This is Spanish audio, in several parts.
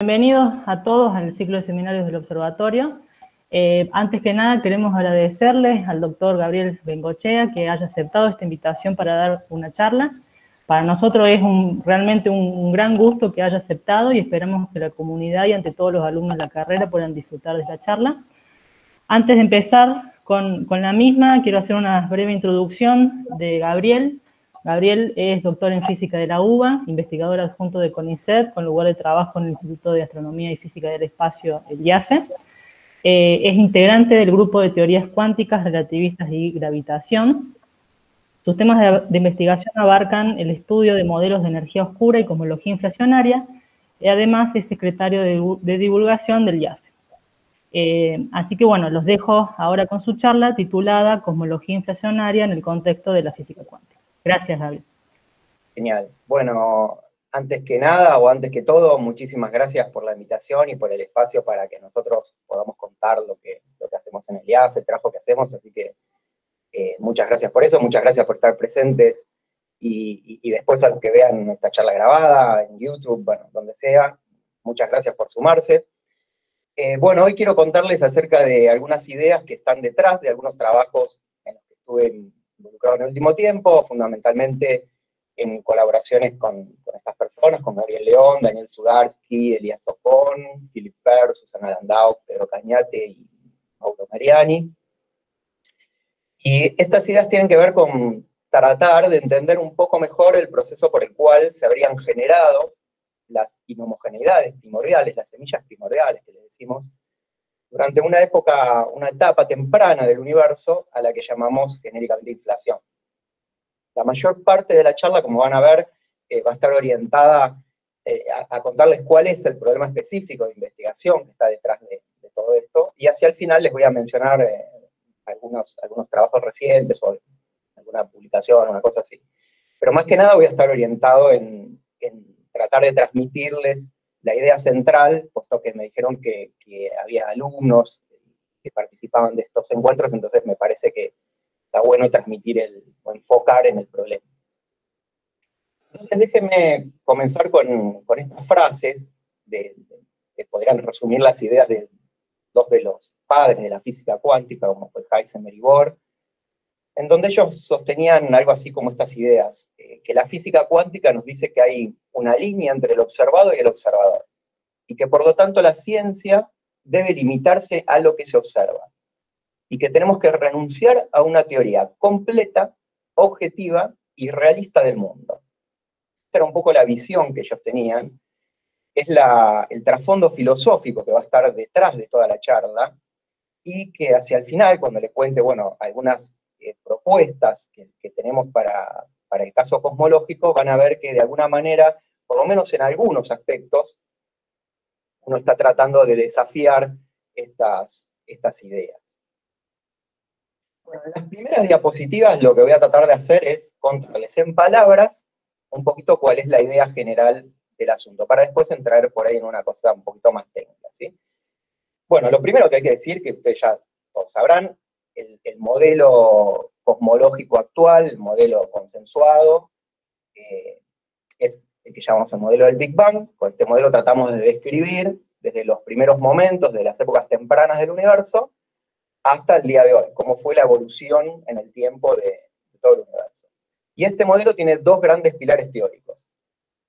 Bienvenidos a todos al ciclo de seminarios del Observatorio. Antes que nada queremos agradecerles al doctor Gabriel Bengochea que haya aceptado esta invitación para dar una charla. Para nosotros es realmente un gran gusto que haya aceptado y esperamos que la comunidad y ante todos los alumnos de la carrera puedan disfrutar de esta charla. Antes de empezar con la misma, quiero hacer una breve introducción de Gabriel. Gabriel es doctor en física de la UBA, investigador adjunto de CONICET, con lugar de trabajo en el Instituto de Astronomía y Física del Espacio, el IAFE. Es integrante del grupo de teorías cuánticas, relativistas y gravitación. Sus temas de investigación abarcan el estudio de modelos de energía oscura y cosmología inflacionaria, y además es secretario de divulgación del IAFE. Así que bueno, los dejo ahora con su charla titulada Cosmología inflacionaria en el contexto de la física cuántica. Gracias, Gabriel. Genial. Bueno, antes que nada, o antes que todo, muchísimas gracias por la invitación y por el espacio para que nosotros podamos contar lo que hacemos en el IAFE, el trabajo que hacemos, así que muchas gracias por eso, muchas gracias por estar presentes, y después a los que vean esta charla grabada, en YouTube, bueno, donde sea, muchas gracias por sumarse. Bueno, hoy quiero contarles acerca de algunas ideas que están detrás de algunos trabajos en los que estuve involucrado en el último tiempo, fundamentalmente en colaboraciones con estas personas, con Gabriel León, Daniel Sudarsky, Elías Ocón, Philip Per, Susana Landau, Pedro Cañate y Mauro Mariani. Y estas ideas tienen que ver con tratar de entender un poco mejor el proceso por el cual se habrían generado las inhomogeneidades primordiales, las semillas primordiales que le decimos, durante una etapa temprana del universo a la que llamamos genéricamente inflación. La mayor parte de la charla, como van a ver, va a estar orientada a contarles cuál es el problema específico de investigación que está detrás de todo esto, y hacia el final les voy a mencionar algunos trabajos recientes o alguna publicación, una cosa así. Pero más que nada voy a estar orientado en tratar de transmitirles la idea central, puesto que me dijeron que había alumnos que participaban de estos encuentros, entonces me parece que está bueno transmitir o enfocar en el problema. Entonces déjenme comenzar con estas frases que podrían resumir las ideas de dos de los padres de la física cuántica, como fue Heisenberg y Bohr, en donde ellos sostenían algo así como estas ideas, que la física cuántica nos dice que hay una línea entre el observado y el observador, y que por lo tanto la ciencia debe limitarse a lo que se observa, y que tenemos que renunciar a una teoría completa, objetiva y realista del mundo. Esta era un poco la visión que ellos tenían, es el trasfondo filosófico que va a estar detrás de toda la charla, y que hacia el final, cuando les cuente, bueno, algunas propuestas que tenemos para el caso cosmológico, van a ver que de alguna manera, por lo menos en algunos aspectos, uno está tratando de desafiar estas ideas. Bueno, en las primeras diapositivas lo que voy a tratar de hacer es contarles en palabras un poquito cuál es la idea general del asunto, para después entrar por ahí en una cosa un poquito más técnica, ¿sí? Bueno, lo primero que hay que decir, que ustedes ya todos sabrán, el modelo cosmológico actual, el modelo consensuado, es el que llamamos el modelo del Big Bang. Con este modelo tratamos de describir desde los primeros momentos de las épocas tempranas del universo hasta el día de hoy, cómo fue la evolución en el tiempo de todo el universo. Y este modelo tiene dos grandes pilares teóricos,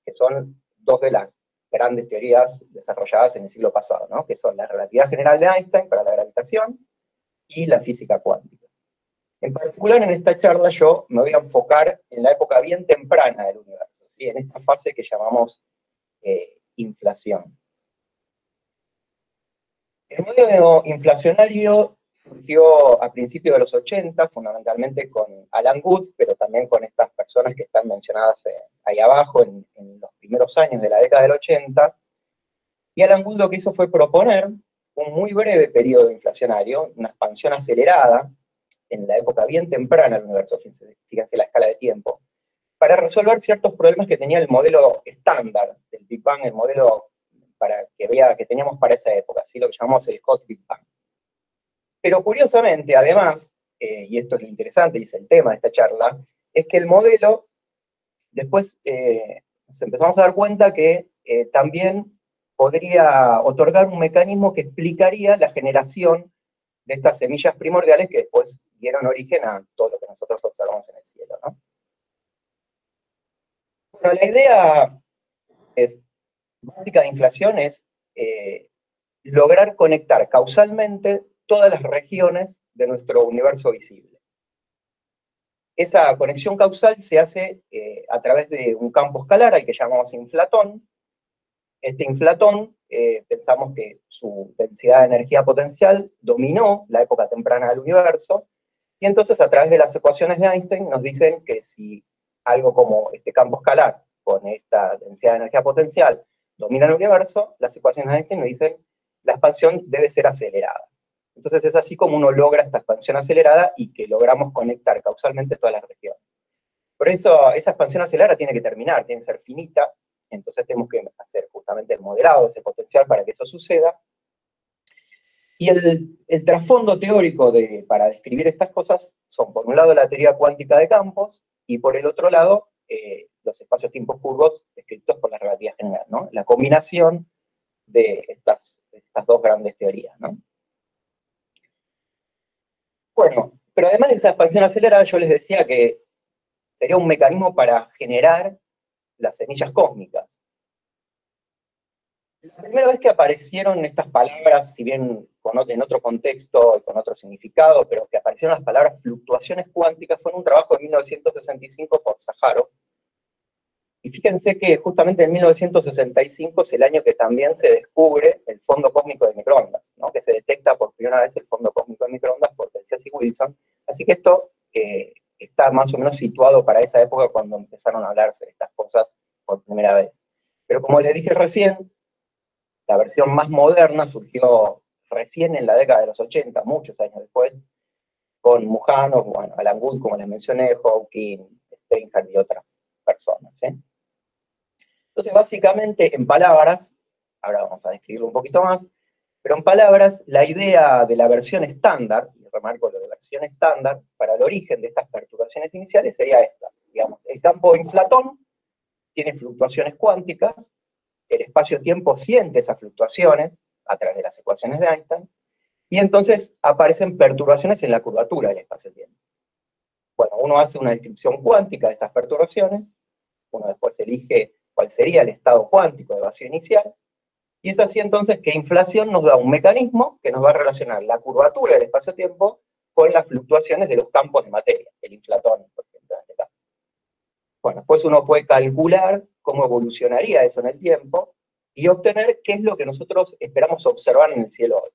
que son dos de las grandes teorías desarrolladas en el siglo pasado, ¿no? Que son la relatividad general de Einstein para la gravitación y la física cuántica. En particular, en esta charla yo me voy a enfocar en la época bien temprana del universo, ¿sí? En esta fase que llamamos inflación. El modelo inflacionario surgió a principios de los 80, fundamentalmente con Alan Guth, pero también con estas personas que están mencionadas ahí abajo en los primeros años de la década del 80, y Alan Guth lo que hizo fue proponer un muy breve periodo inflacionario, una expansión acelerada, en la época bien temprana del universo, fíjense la escala de tiempo, para resolver ciertos problemas que tenía el modelo estándar del Big Bang, el modelo que teníamos para esa época, ¿sí? Lo que llamamos el Hot Big Bang. Pero curiosamente, además, y esto es lo interesante y es el tema de esta charla, es que el modelo, después nos empezamos a dar cuenta que también podría otorgar un mecanismo que explicaría la generación de estas semillas primordiales que después dieron origen a todo lo que nosotros observamos en el cielo, ¿no? Bueno, la idea básica de inflación es lograr conectar causalmente todas las regiones de nuestro universo visible. Esa conexión causal se hace a través de un campo escalar al que llamamos inflatón. Este inflatón, pensamos que su densidad de energía potencial dominó la época temprana del universo, y entonces a través de las ecuaciones de Einstein nos dicen que si algo como este campo escalar con esta densidad de energía potencial domina el universo, las ecuaciones de Einstein nos dicen la expansión debe ser acelerada. Entonces es así como uno logra esta expansión acelerada y que logramos conectar causalmente todas las regiones. Por eso esa expansión acelerada tiene que terminar, tiene que ser finita, entonces tenemos que hacer justamente el modelado de ese potencial para que eso suceda. Y el trasfondo teórico para describir estas cosas son, por un lado, la teoría cuántica de campos, y por el otro lado, los espacios-tiempos curvos descritos por la relatividad general, ¿no? La combinación de estas dos grandes teorías, ¿no? Bueno, pero además de esa expansión acelerada, yo les decía que sería un mecanismo para generar las semillas cósmicas. La primera vez que aparecieron estas palabras, si bien en otro contexto y con otro significado, pero que aparecieron las palabras fluctuaciones cuánticas, fue en un trabajo de 1965 por Sajárov. Y fíjense que justamente en 1965 es el año que también se descubre el fondo cósmico de microondas, ¿no? Que se detecta por primera vez el fondo cósmico de microondas por Telcias y Wilson. Así que esto está más o menos situado para esa época cuando empezaron a hablarse de estas cosas por primera vez. Pero como les dije recién, la versión más moderna surgió recién en la década de los 80, muchos años después, con Mujano, bueno, Alan Guth, como les mencioné, Hawking, Steinhardt y otras personas, ¿eh? Entonces, básicamente, en palabras, ahora vamos a describirlo un poquito más, pero en palabras, la idea de la versión estándar, y remarco lo de versión estándar, para el origen de estas perturbaciones iniciales sería esta. Digamos, el campo inflatón tiene fluctuaciones cuánticas, el espacio-tiempo siente esas fluctuaciones a través de las ecuaciones de Einstein, y entonces aparecen perturbaciones en la curvatura del espacio-tiempo. Bueno, uno hace una descripción cuántica de estas perturbaciones, uno después elige cuál sería el estado cuántico de vacío inicial, y es así entonces que inflación nos da un mecanismo que nos va a relacionar la curvatura del espacio-tiempo con las fluctuaciones de los campos de materia, el inflatón, por ejemplo, en este caso. Bueno, después uno puede calcular cómo evolucionaría eso en el tiempo y obtener qué es lo que nosotros esperamos observar en el cielo hoy.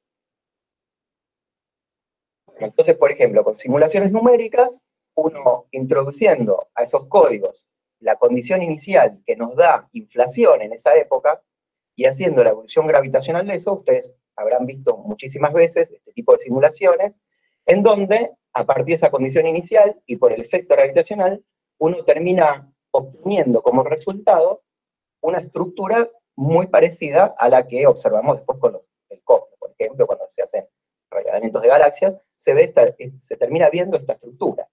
Entonces, por ejemplo, con simulaciones numéricas, uno introduciendo a esos códigos la condición inicial que nos da inflación en esa época, y haciendo la evolución gravitacional de eso, ustedes habrán visto muchísimas veces este tipo de simulaciones, en donde, a partir de esa condición inicial, y por el efecto gravitacional, uno termina obteniendo como resultado una estructura muy parecida a la que observamos después con el cosmos. Por ejemplo, cuando se hacen relevamientos de galaxias, se termina viendo esta estructura.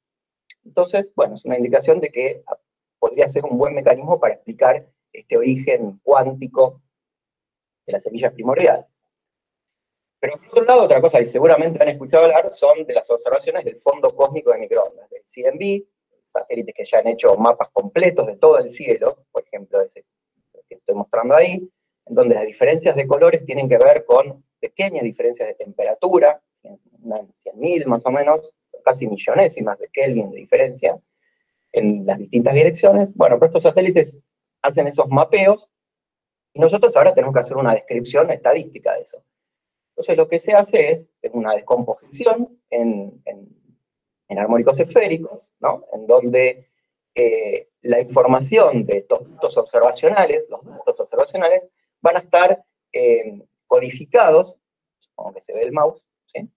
Entonces, bueno, es una indicación de que podría ser un buen mecanismo para explicar este origen cuántico de las semillas primordiales. Pero por otro lado, otra cosa que seguramente han escuchado hablar son de las observaciones del fondo cósmico de microondas, del CMB, satélites que ya han hecho mapas completos de todo el cielo, por ejemplo, ese que estoy mostrando ahí, en donde las diferencias de colores tienen que ver con pequeñas diferencias de temperatura, 100.000 más o menos, casi millonésimas de Kelvin de diferencia, en las distintas direcciones. Bueno, pero estos satélites hacen esos mapeos, y nosotros ahora tenemos que hacer una descripción estadística de eso. Entonces lo que se hace es una descomposición en armónicos esféricos, ¿no? En donde la información de estos datos observacionales, los datos observacionales, van a estar codificados, como que se ve el mouse, ¿sí?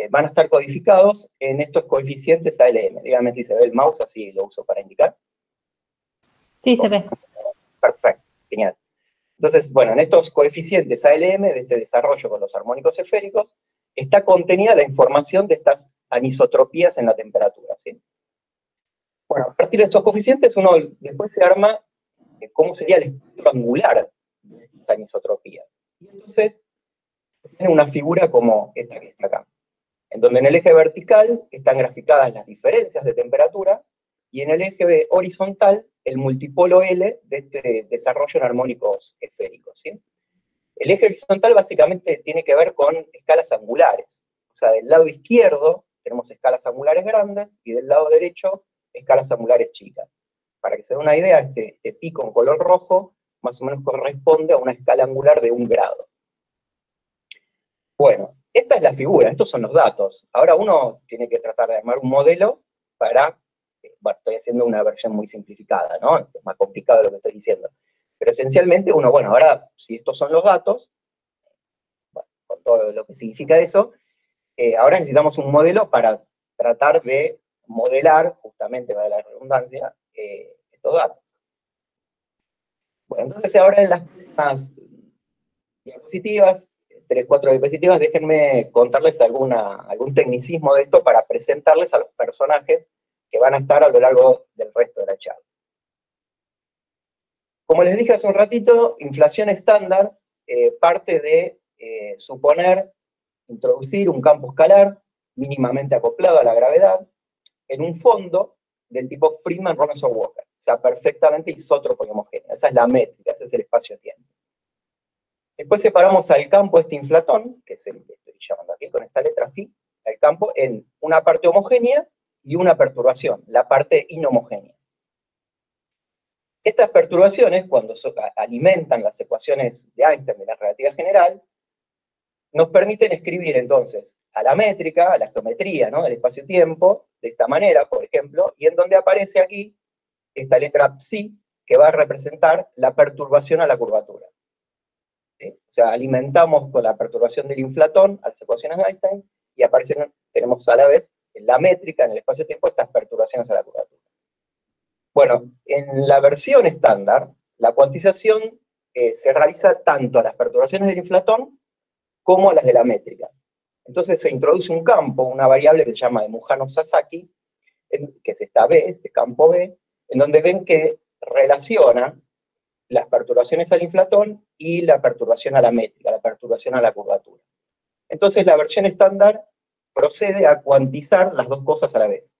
Van a estar codificados en estos coeficientes ALM. Dígame si se ve el mouse, así lo uso para indicar. Sí, se ve. Perfecto, genial. Entonces, bueno, en estos coeficientes ALM de este desarrollo con los armónicos esféricos, está contenida la información de estas anisotropías en la temperatura, ¿sí? Bueno, a partir de estos coeficientes, uno después se arma cómo sería el espectro angular de las anisotropías. Y entonces, tiene una figura como esta que está acá, en donde en el eje vertical están graficadas las diferencias de temperatura, y en el eje horizontal el multipolo L de este desarrollo en armónicos esféricos, ¿sí? El eje horizontal básicamente tiene que ver con escalas angulares. O sea, del lado izquierdo tenemos escalas angulares grandes, y del lado derecho escalas angulares chicas. Para que se den una idea, este pico en color rojo más o menos corresponde a una escala angular de 1 grado. Bueno, esta es la figura, estos son los datos. Ahora uno tiene que tratar de armar un modelo para, bueno, estoy haciendo una versión muy simplificada, ¿no? Es más complicado lo que estoy diciendo. Pero esencialmente uno, bueno, ahora, si estos son los datos, bueno, con todo lo que significa eso, ahora necesitamos un modelo para tratar de modelar, justamente para la redundancia, estos datos. Bueno, entonces ahora en las próximas diapositivas, 3, 4 diapositivas, déjenme contarles algún tecnicismo de esto para presentarles a los personajes que van a estar a lo largo del resto de la charla. Como les dije hace un ratito, inflación estándar parte de suponer introducir un campo escalar mínimamente acoplado a la gravedad en un fondo del tipo Friedman-Robinson-Walker, o sea, perfectamente isótropo y homogéneo. Esa es la métrica, ese es el espacio-tiempo. Después separamos al campo este inflatón, que es el que estoy llamando aquí con esta letra phi, al campo en una parte homogénea y una perturbación, la parte inhomogénea. Estas perturbaciones, cuando alimentan las ecuaciones de Einstein de la relatividad general, nos permiten escribir entonces a la métrica, a la geometría, ¿no?, del espacio-tiempo, de esta manera, por ejemplo, y en donde aparece aquí esta letra psi, que va a representar la perturbación a la curvatura. ¿Sí? O sea, alimentamos con la perturbación del inflatón a las ecuaciones de Einstein, y tenemos a la vez en la métrica, en el espacio-tiempo, estas perturbaciones a la curvatura. Bueno, en la versión estándar, la cuantización se realiza tanto a las perturbaciones del inflatón como a las de la métrica. Entonces se introduce un campo, una variable que se llama de Mujano-Sasaki, que es esta B, este campo B, en donde ven que relaciona las perturbaciones al inflatón y la perturbación a la métrica, la perturbación a la curvatura. Entonces la versión estándar procede a cuantizar las dos cosas a la vez.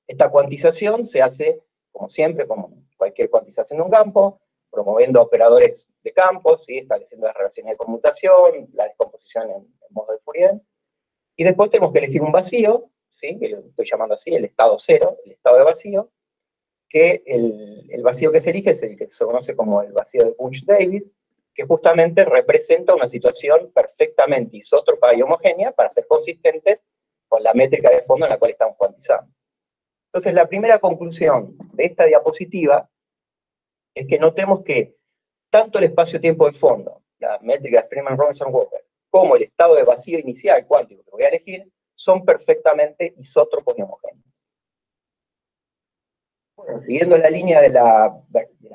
Esta cuantización se hace, como siempre, como cualquier cuantización de un campo, promoviendo operadores de campos, ¿sí?, estableciendo las relaciones de conmutación, la descomposición en modo de Fourier, y después tenemos que elegir un vacío, ¿sí?, que lo estoy llamando así, el estado cero, el estado de vacío, que el vacío que se elige es el que se conoce como el vacío de Bunch-Davis, que justamente representa una situación perfectamente isótropa y homogénea para ser consistentes con la métrica de fondo en la cual estamos cuantizando. Entonces, la primera conclusión de esta diapositiva es que notemos que tanto el espacio-tiempo de fondo, la métrica de Friedman-Robinson-Walker, como el estado de vacío inicial cuántico que voy a elegir, son perfectamente isótropos y homogéneos. Bueno, siguiendo la línea de la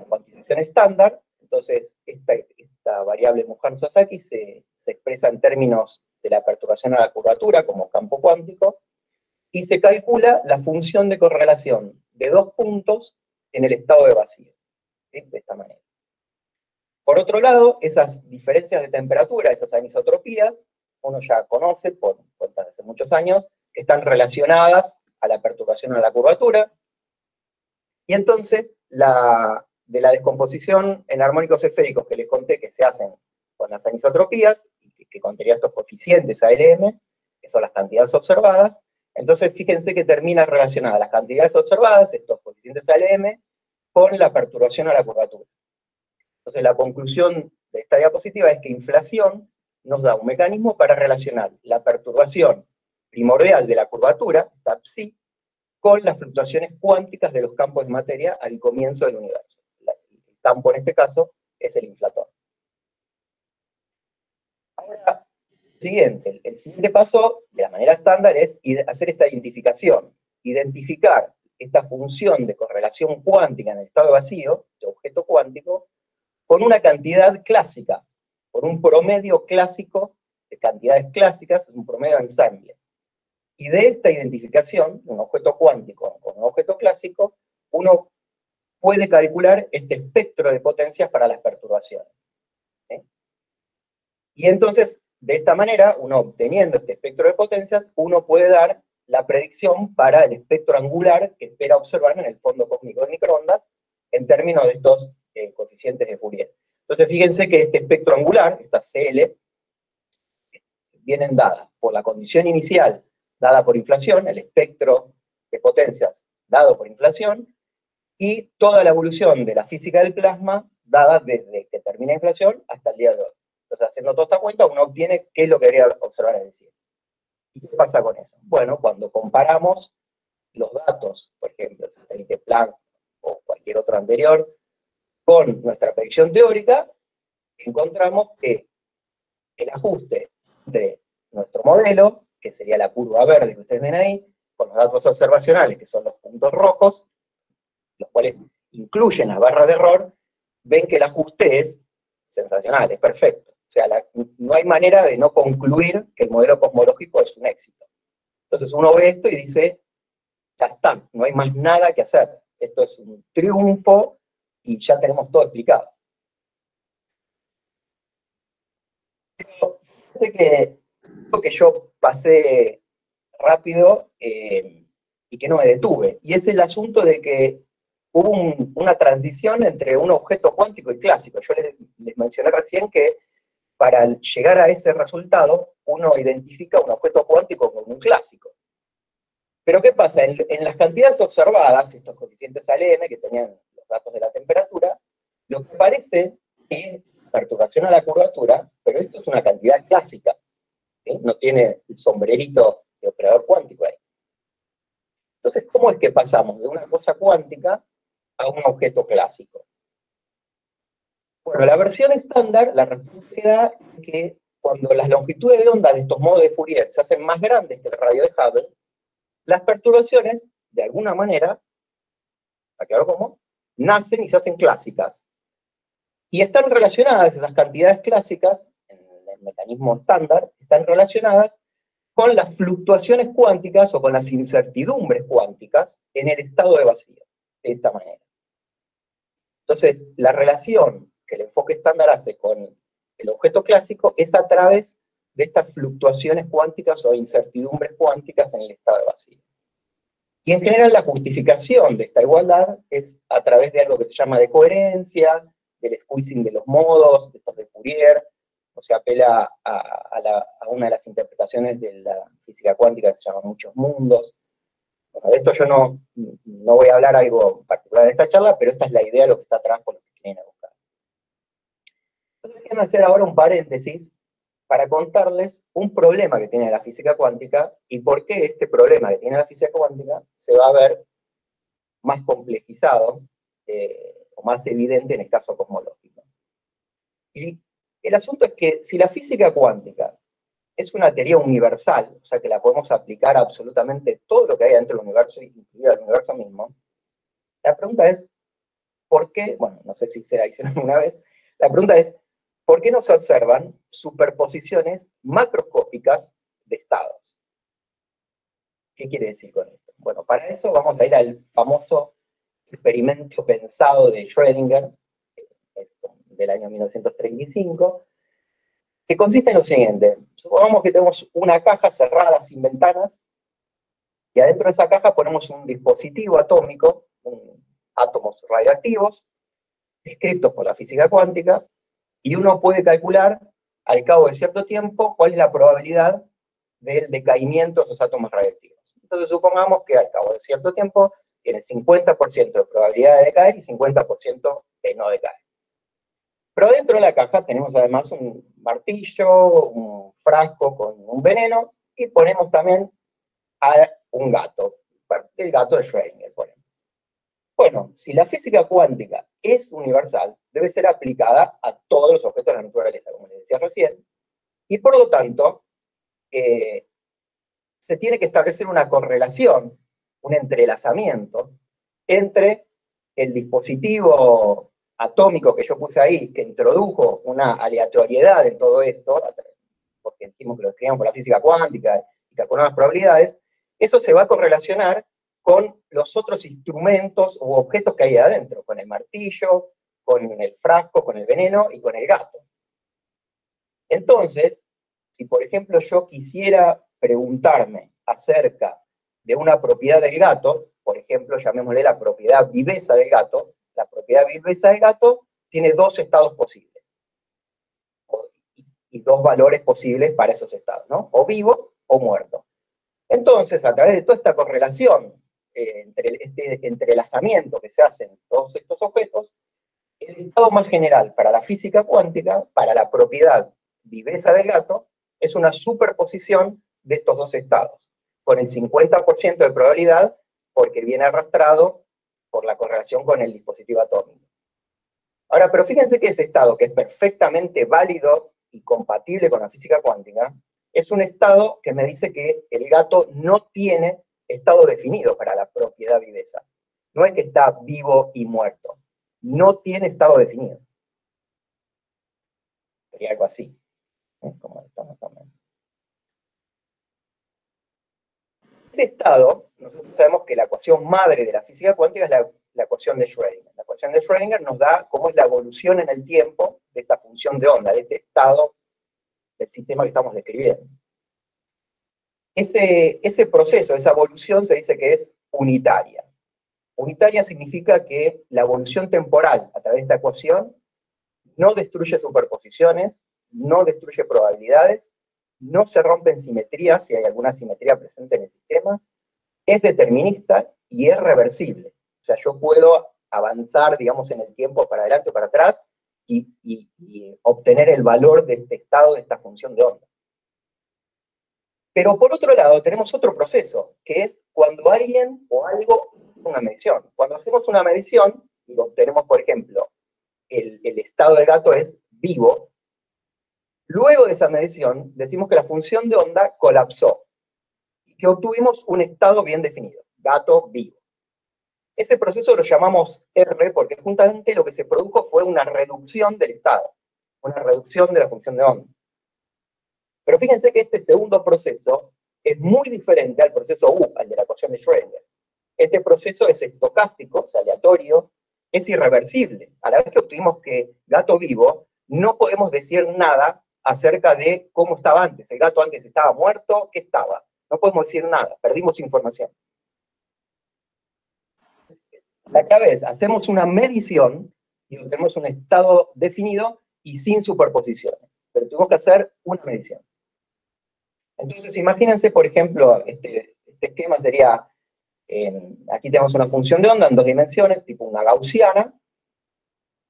cuantización estándar, entonces esta variable Mujano-Sasaki se expresa en términos de la perturbación a la curvatura como campo cuántico, y se calcula la función de correlación de dos puntos en el estado de vacío, ¿sí?, de esta manera. Por otro lado, esas diferencias de temperatura, esas anisotropías, uno ya conoce por cuenta de hace muchos años, que están relacionadas a la perturbación a la curvatura, y entonces de la descomposición en armónicos esféricos que les conté que se hacen con las anisotropías, que contaría estos coeficientes ALM, que son las cantidades observadas, entonces fíjense que termina relacionada las cantidades observadas, estos coeficientes ALM, con la perturbación a la curvatura. Entonces la conclusión de esta diapositiva es que inflación nos da un mecanismo para relacionar la perturbación primordial de la curvatura, esta psi, con las fluctuaciones cuánticas de los campos de materia al comienzo del universo. El campo en este caso es el inflatón. Ahora, el siguiente paso, de la manera estándar, es hacer esta identificación. Identificar esta función de correlación cuántica en el estado de vacío, de objeto cuántico, con una cantidad clásica, por un promedio clásico de cantidades clásicas, un promedio ensamble. Y de esta identificación, de un objeto cuántico con un objeto clásico, uno puede calcular este espectro de potencias para las perturbaciones. Y entonces, de esta manera, uno obteniendo este espectro de potencias, uno puede dar la predicción para el espectro angular que espera observar en el fondo cósmico de microondas en términos de estos coeficientes de Fourier. Entonces, fíjense que este espectro angular, esta CL, vienen dadas por la condición inicial dada por inflación, el espectro de potencias dado por inflación, y toda la evolución de la física del plasma dada desde que termina inflación hasta el día de hoy. Entonces, haciendo toda esta cuenta, uno obtiene qué es lo que debería observar en el cielo. ¿Y qué pasa con eso? Bueno, cuando comparamos los datos, por ejemplo, el satélite Planck o cualquier otro anterior, con nuestra predicción teórica, encontramos que el ajuste de nuestro modelo, que sería la curva verde que ustedes ven ahí, con los datos observacionales, que son los puntos rojos, los cuales incluyen las barras de error, ven que el ajuste es sensacional, es perfecto. O sea, no hay manera de no concluir que el modelo cosmológico es un éxito. Entonces uno ve esto y dice, ya está, no hay más nada que hacer. Esto es un triunfo y ya tenemos todo explicado. Sé que lo que yo pasé rápido y que no me detuve, y es el asunto de que hubo una transición entre un objeto cuántico y clásico. Yo les mencioné recién que para llegar a ese resultado, uno identifica un objeto cuántico como un clásico. Pero ¿qué pasa? En las cantidades observadas, estos coeficientes ALM, que tenían los datos de la temperatura, lo que parece es perturbación a la curvatura, pero esto es una cantidad clásica, ¿sí? No tiene el sombrerito de operador cuántico ahí. Entonces, ¿cómo es que pasamos de una cosa cuántica a un objeto clásico? Bueno, la versión estándar, la respuesta que da es que cuando las longitudes de onda de estos modos de Fourier se hacen más grandes que el radio de Hubble, las perturbaciones, de alguna manera, aclaro cómo, nacen y se hacen clásicas. Y están relacionadas, esas cantidades clásicas, en el mecanismo estándar, están relacionadas con las fluctuaciones cuánticas o con las incertidumbres cuánticas en el estado de vacío, de esta manera. Entonces, la relación que el enfoque estándar hace con el objeto clásico es a través de estas fluctuaciones cuánticas o incertidumbres cuánticas en el estado de vacío. Y en general la justificación de esta igualdad es a través de algo que se llama de coherencia, del squeezing de los modos, de estos de Fourier, o se apela a una de las interpretaciones de la física cuántica que se llama muchos mundos. Bueno, de esto yo no voy a hablar algo particular en esta charla, pero esta es la idea de lo que está atrás por lo que quieren buscar. Entonces, quiero hacer ahora un paréntesis para contarles un problema que tiene la física cuántica y por qué este problema que tiene la física cuántica se va a ver más complejizado o más evidente en el caso cosmológico. Y el asunto es que si la física cuántica es una teoría universal, o sea que la podemos aplicar a absolutamente todo lo que hay dentro del universo, incluido el universo mismo, la pregunta es, ¿por qué? Bueno, no sé si se la hicieron una vez, la pregunta es, ¿por qué no se observan superposiciones macroscópicas de estados? ¿Qué quiere decir con esto? Bueno, para eso vamos a ir al famoso experimento pensado de Schrödinger, del año 1935, que consiste en lo siguiente. Supongamos que tenemos una caja cerrada sin ventanas, y adentro de esa caja ponemos un dispositivo atómico, átomos radioactivos, descritos por la física cuántica, y uno puede calcular al cabo de cierto tiempo cuál es la probabilidad del decaimiento de esos átomos radioactivos. Entonces supongamos que al cabo de cierto tiempo tiene 50% de probabilidad de decaer y 50% de no decaer. Pero dentro de la caja tenemos además un martillo, un frasco con un veneno, y ponemos también a un gato, el gato de Schrödinger, por ejemplo. Bueno, si la física cuántica es universal, debe ser aplicada a todos los objetos de la naturaleza, como les decía recién, y por lo tanto, se tiene que establecer una correlación, un entrelazamiento, entre el dispositivo atómico que yo puse ahí, que introdujo una aleatoriedad en todo esto, porque dijimos que lo escribíamos por la física cuántica y calculamos las probabilidades, eso se va a correlacionar con los otros instrumentos u objetos que hay adentro, con el martillo, con el frasco, con el veneno y con el gato. Entonces, si por ejemplo yo quisiera preguntarme acerca de una propiedad del gato, por ejemplo, llamémosle la propiedad viveza del gato, la propiedad viveza del gato tiene dos estados posibles, y dos valores posibles para esos estados, ¿no? O vivo o muerto. Entonces, a través de toda esta correlación, entre este entrelazamiento que se hace en todos estos objetos, el estado más general para la física cuántica, para la propiedad viveza del gato, es una superposición de estos dos estados, con el 50% de probabilidad, porque viene arrastrado por la correlación con el dispositivo atómico. Ahora, pero fíjense que ese estado, que es perfectamente válido y compatible con la física cuántica, es un estado que me dice que el gato no tiene estado definido para la propiedad viveza. No es que está vivo y muerto. No tiene estado definido. Sería algo así. Como esto más o menos. Ese estado, nosotros sabemos que la ecuación madre de la física cuántica es la ecuación de Schrödinger. La ecuación de Schrödinger nos da cómo es la evolución en el tiempo de esta función de onda, de este estado del sistema que estamos describiendo. Ese proceso, esa evolución se dice que es unitaria. Unitaria significa que la evolución temporal a través de esta ecuación no destruye superposiciones, no destruye probabilidades, no se rompen simetrías si hay alguna simetría presente en el sistema, es determinista y es reversible. O sea, yo puedo avanzar, digamos, en el tiempo para adelante o para atrás y obtener el valor de este estado, de esta función de onda. Pero por otro lado, tenemos otro proceso, que es cuando alguien o algo hace una medición. Cuando hacemos una medición, y obtenemos, por ejemplo, el estado del gato es vivo, luego de esa medición decimos que la función de onda colapsó y que obtuvimos un estado bien definido, gato vivo. Ese proceso lo llamamos R porque justamente lo que se produjo fue una reducción del estado, una reducción de la función de onda. Pero fíjense que este segundo proceso es muy diferente al proceso U, al de la ecuación de Schrödinger. Este proceso es estocástico, es aleatorio, es irreversible. A la vez que obtuvimos que gato vivo, no podemos decir nada acerca de cómo estaba antes. El gato antes estaba muerto, ¿qué estaba? No podemos decir nada, perdimos información. La clave es, hacemos una medición y obtenemos un estado definido y sin superposiciones. Pero tuvimos que hacer una medición. Entonces, imagínense, por ejemplo, este esquema sería, aquí tenemos una función de onda en dos dimensiones, tipo una gaussiana.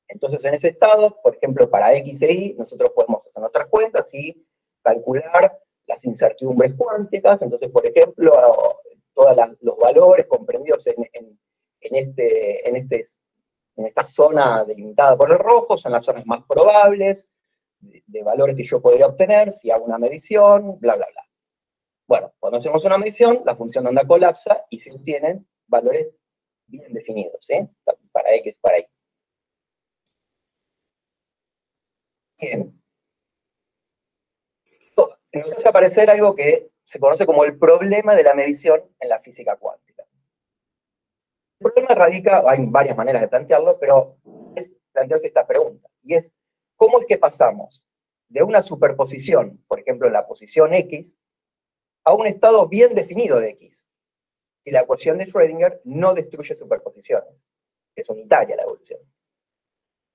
Entonces, en ese estado, por ejemplo, para X e Y, nosotros podemos hacer nuestras cuentas y calcular las incertidumbres cuánticas. Entonces, por ejemplo, todos los valores comprendidos en esta zona delimitada por el rojo son las zonas más probables de valores que yo podría obtener si hago una medición, bla, bla, bla. Bueno, cuando hacemos una medición, la función de onda colapsa y se obtienen valores bien definidos, ¿sí? Para X, para Y. Bien. Nos deja aparecer algo que se conoce como el problema de la medición en la física cuántica. El problema radica, hay varias maneras de plantearlo, pero es plantearse esta pregunta, y es, ¿cómo es que pasamos de una superposición, por ejemplo, en la posición X, a un estado bien definido de X? Y la ecuación de Schrödinger no destruye superposiciones, es unitaria la evolución.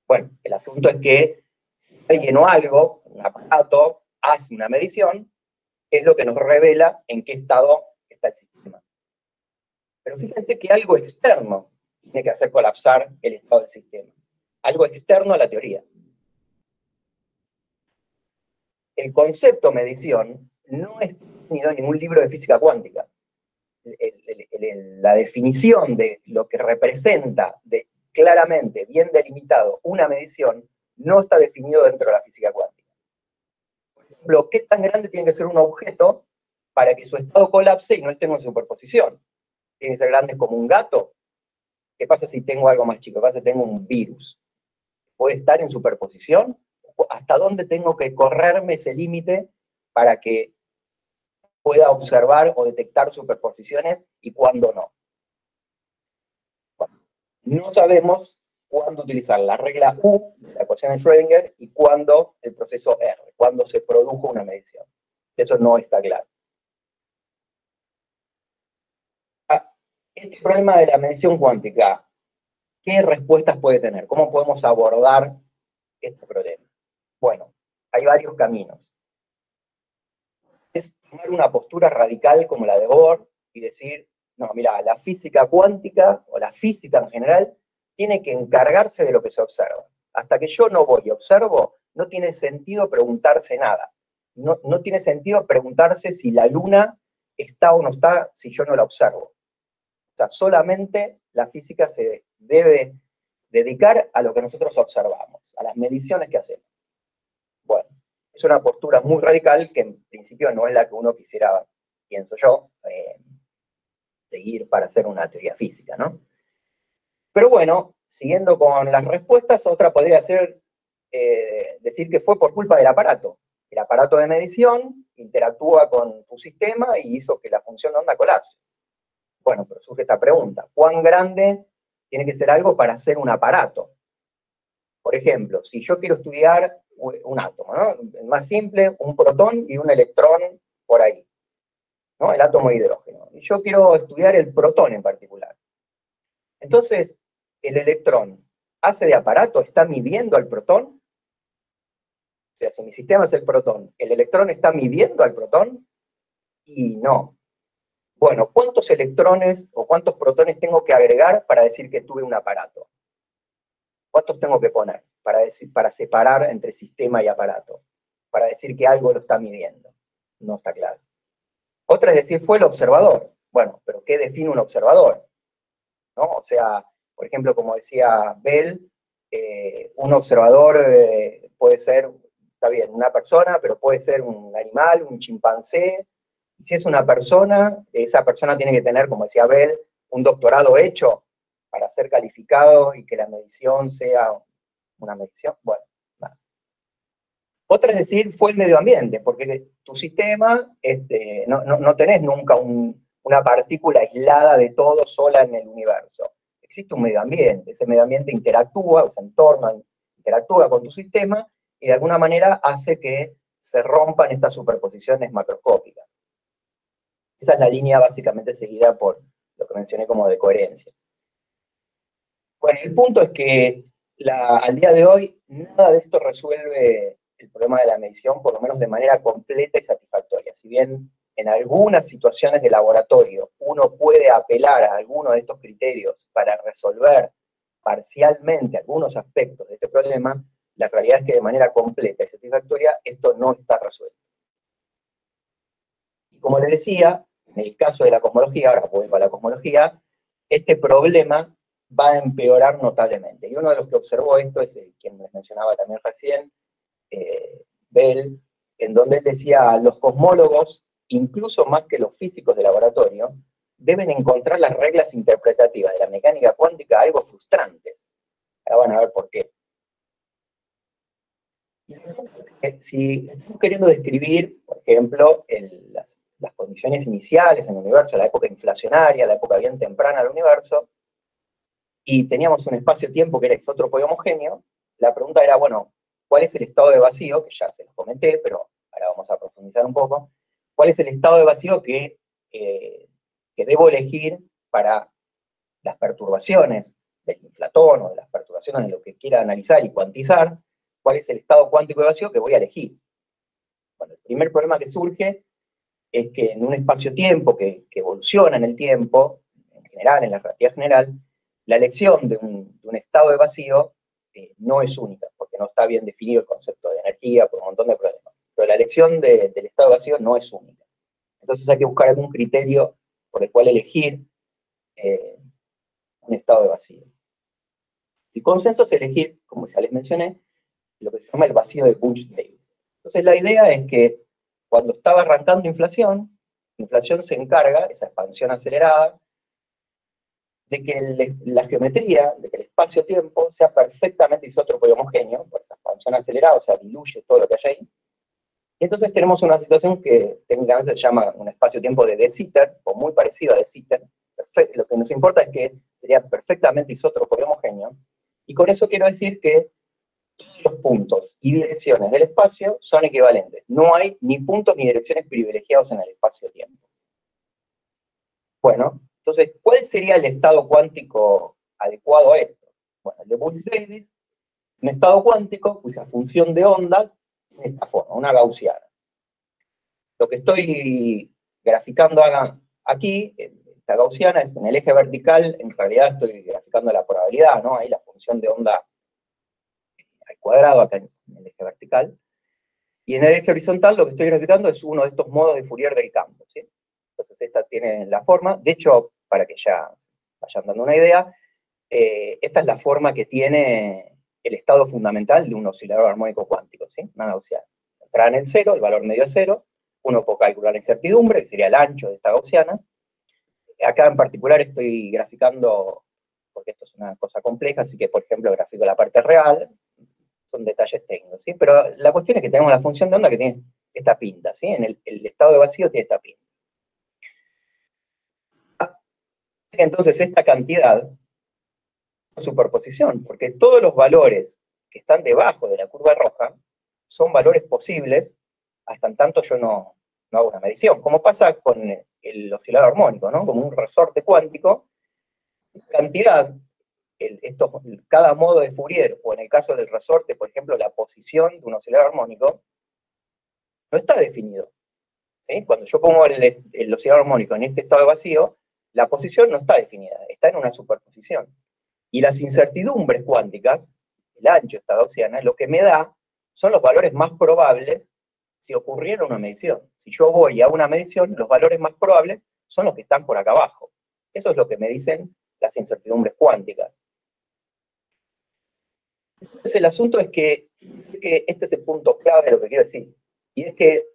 Bueno, el asunto es que alguien o algo, un aparato, hace una medición, es lo que nos revela en qué estado está el sistema. Pero fíjense que algo externo tiene que hacer colapsar el estado del sistema. Algo externo a la teoría. El concepto medición no es definido en ningún libro de física cuántica. La definición de lo que representa claramente, bien delimitado, una medición, no está definido dentro de la física cuántica. Por ejemplo, ¿qué tan grande tiene que ser un objeto para que su estado colapse y no esté en superposición? ¿Tiene que ser grande como un gato? ¿Qué pasa si tengo algo más chico? ¿Qué pasa si tengo un virus? ¿Puede estar en superposición? ¿Hasta dónde tengo que correrme ese límite para que pueda observar o detectar superposiciones y cuándo no? Bueno, no sabemos cuándo utilizar la regla U de la ecuación de Schrödinger y cuándo el proceso R, cuándo se produjo una medición. Eso no está claro. Este problema de la medición cuántica, ¿qué respuestas puede tener? ¿Cómo podemos abordar este problema? Bueno, hay varios caminos. Es tomar una postura radical como la de Bohr y decir, no, mira, la física cuántica, o la física en general, tiene que encargarse de lo que se observa. Hasta que yo no voy y observo, no tiene sentido preguntarse nada. No tiene sentido preguntarse si la luna está o no está si yo no la observo. O sea, solamente la física se debe dedicar a lo que nosotros observamos, a las mediciones que hacemos. Bueno, es una postura muy radical que en principio no es la que uno quisiera, pienso yo, seguir para hacer una teoría física, ¿no? Pero bueno, siguiendo con las respuestas, otra podría ser decir que fue por culpa del aparato. El aparato de medición interactúa con tu sistema y hizo que la función de onda colapse. Bueno, pero surge esta pregunta, ¿cuán grande tiene que ser algo para ser un aparato? Por ejemplo, si yo quiero estudiar un átomo, ¿no? El más simple, un protón y un electrón por ahí, ¿no? El átomo de hidrógeno. Y yo quiero estudiar el protón en particular. Entonces, el electrón hace de aparato, está midiendo al protón. O sea, si mi sistema es el protón, ¿el electrón está midiendo al protón? Y no. Bueno, ¿cuántos electrones o cuántos protones tengo que agregar para decir que tuve un aparato? ¿Cuántos tengo que poner para separar entre sistema y aparato? Para decir que algo lo está midiendo. No está claro. Otra es decir, fue el observador. Bueno, pero ¿qué define un observador? ¿No? O sea, por ejemplo, como decía Bell, un observador puede ser, está bien, una persona, pero puede ser un animal, un chimpancé. Y si es una persona, esa persona tiene que tener, como decía Bell, un doctorado hecho para ser calificado y que la medición sea una medición. Bueno, nada. Otra es decir, fue el medio ambiente, porque tu sistema, no tenés nunca una partícula aislada de todo sola en el universo. Existe un medio ambiente, ese medio ambiente interactúa, ese entorno interactúa con tu sistema y de alguna manera hace que se rompan estas superposiciones macroscópicas. Esa es la línea básicamente seguida por lo que mencioné como de coherencia. Bueno, el punto es que al día de hoy nada de esto resuelve el problema de la medición, por lo menos de manera completa y satisfactoria. Si bien en algunas situaciones de laboratorio uno puede apelar a alguno de estos criterios para resolver parcialmente algunos aspectos de este problema, la realidad es que de manera completa y satisfactoria esto no está resuelto. Y como les decía, en el caso de la cosmología, ahora vuelvo a la cosmología, este problema va a empeorar notablemente. Y uno de los que observó esto es quien les mencionaba también recién, Bell, en donde él decía, los cosmólogos, incluso más que los físicos de laboratorio, deben encontrar las reglas interpretativas de la mecánica cuántica algo frustrantes. Ahora van a ver por qué. Si estamos queriendo describir, por ejemplo, las condiciones iniciales en el universo, la época inflacionaria, la época bien temprana del universo, y teníamos un espacio-tiempo que era isótropo y homogéneo, la pregunta era, bueno, ¿cuál es el estado de vacío? Que ya se los comenté, pero ahora vamos a profundizar un poco. ¿Cuál es el estado de vacío que debo elegir para las perturbaciones del inflatón o de las perturbaciones de lo que quiera analizar y cuantizar? ¿Cuál es el estado cuántico de vacío que voy a elegir? Bueno, el primer problema que surge es que en un espacio-tiempo que evoluciona en el tiempo, en general, en la relatividad general, la elección de un estado de vacío no es única, porque no está bien definido el concepto de energía por un montón de problemas. Pero la elección del estado de vacío no es única. Entonces hay que buscar algún criterio por el cual elegir un estado de vacío. El consenso es elegir, como ya les mencioné, lo que se llama el vacío de Bunch-Davis. Entonces la idea es que cuando estaba arrancando inflación se encarga, esa expansión acelerada, de que la geometría, de que el espacio-tiempo sea perfectamente isótropo y homogéneo, por esa expansión acelerada, o sea, diluye todo lo que hay ahí. Y entonces tenemos una situación que técnicamente se llama un espacio-tiempo de de Sitter, o muy parecido a de Sitter. Lo que nos importa es que sería perfectamente isótropo y homogéneo. Y con eso quiero decir que todos los puntos y direcciones del espacio son equivalentes. No hay ni puntos ni direcciones privilegiados en el espacio-tiempo. Bueno, entonces, ¿cuál sería el estado cuántico adecuado a esto? Bueno, el de Bulls-Davis, un estado cuántico cuya función de onda es de esta forma, una gaussiana. Lo que estoy graficando aquí, esta gaussiana, es en el eje vertical, en realidad estoy graficando la probabilidad, ¿no? Ahí la función de onda al cuadrado, acá en el eje vertical. Y en el eje horizontal lo que estoy graficando es uno de estos modos de Fourier del campo, ¿sí? Entonces esta tiene la forma, de hecho, para que ya vayan dando una idea, esta es la forma que tiene el estado fundamental de un oscilador armónico cuántico, ¿sí? Una gaussiana. Entrada en el cero, el valor medio es cero, uno puede calcular la incertidumbre, que sería el ancho de esta gaussiana. Acá en particular estoy graficando, porque esto es una cosa compleja, así que por ejemplo grafico la parte real, son detalles técnicos, ¿sí? Pero la cuestión es que tenemos la función de onda que tiene esta pinta, ¿sí? En el estado de vacío tiene esta pinta. Entonces esta cantidad es superposición, porque todos los valores que están debajo de la curva roja son valores posibles hasta en tanto yo no hago una medición, como pasa con el oscilador armónico, ¿no? Como un resorte cuántico, cantidad, cada modo de Fourier, o en el caso del resorte, por ejemplo, la posición de un oscilador armónico, no está definido, ¿sí? Cuando yo pongo el oscilador armónico en este estado de vacío, la posición no está definida, está en una superposición. Y las incertidumbres cuánticas, el ancho de esta gaussiana, lo que me da son los valores más probables si ocurriera una medición. Si yo voy a una medición, los valores más probables son los que están por acá abajo. Eso es lo que me dicen las incertidumbres cuánticas. Entonces el asunto es que este es el punto clave de lo que quiero decir. Y es que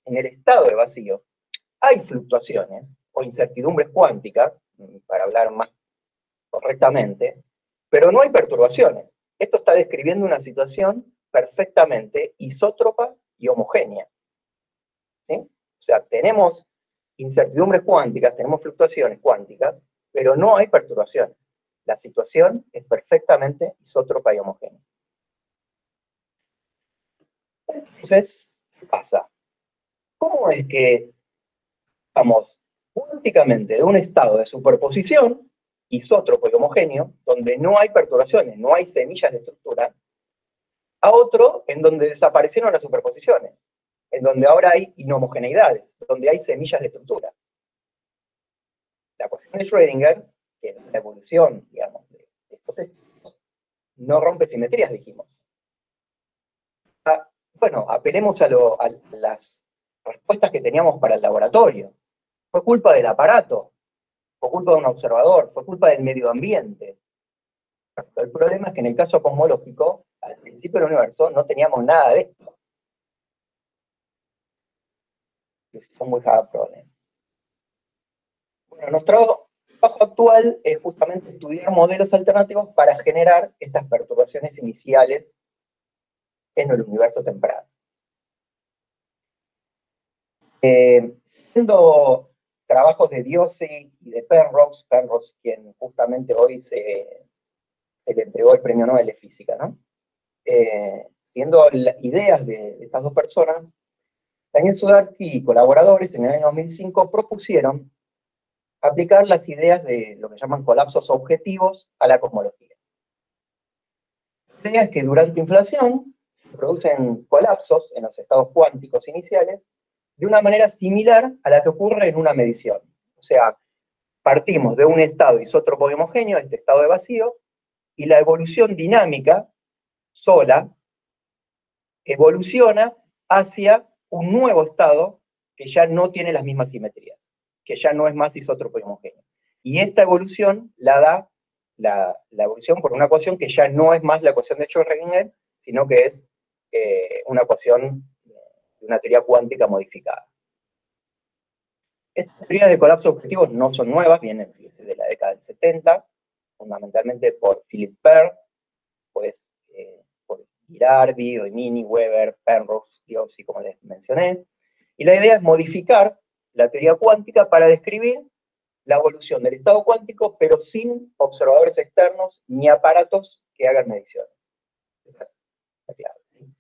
en el estado de vacío, hay fluctuaciones o incertidumbres cuánticas, para hablar más correctamente, pero no hay perturbaciones. Esto está describiendo una situación perfectamente isótropa y homogénea, ¿sí? O sea, tenemos incertidumbres cuánticas, tenemos fluctuaciones cuánticas, pero no hay perturbaciones. La situación es perfectamente isótropa y homogénea. Entonces, ¿qué pasa? ¿Cómo es que pasamos cuánticamente de un estado de superposición isótropo y homogéneo, donde no hay perturbaciones, no hay semillas de estructura, a otro en donde desaparecieron las superposiciones, en donde ahora hay inhomogeneidades, donde hay semillas de estructura? La cuestión de Schrödinger, que es la evolución, digamos, de estos estilos, no rompe simetrías, dijimos. Bueno, apelemos a las respuestas que teníamos para el laboratorio. Fue culpa del aparato, fue culpa de un observador, fue culpa del medio ambiente. El problema es que en el caso cosmológico, al principio del universo, no teníamos nada de esto. We have a problem. Bueno, nuestro trabajo actual es justamente estudiar modelos alternativos para generar estas perturbaciones iniciales en el universo temprano. Haciendo trabajos de Diossi y de Penrose, quien justamente hoy se le entregó el premio Nobel de Física, ¿no? Siendo ideas de estas dos personas, Daniel Sudarsky y colaboradores en el año 2005 propusieron aplicar las ideas de lo que llaman colapsos objetivos a la cosmología. La idea es que durante inflación se producen colapsos en los estados cuánticos iniciales de una manera similar a la que ocurre en una medición. O sea, partimos de un estado isótropo y homogéneo, este estado de vacío, y la evolución dinámica sola evoluciona hacia un nuevo estado que ya no tiene las mismas simetrías, que ya no es más isótropo y homogéneo. Y esta evolución la da la evolución por una ecuación que ya no es más la ecuación de Schrödinger, sino que es una ecuación de una teoría cuántica modificada. Estas teorías de colapso objetivos no son nuevas, vienen de la década del 70, fundamentalmente por Philip Perr, pues por Girardi, Oimini, Weber, Penrose, Diossi, como les mencioné. Y la idea es modificar la teoría cuántica para describir la evolución del estado cuántico, pero sin observadores externos ni aparatos que hagan mediciones. Esa es la clave, ¿sí?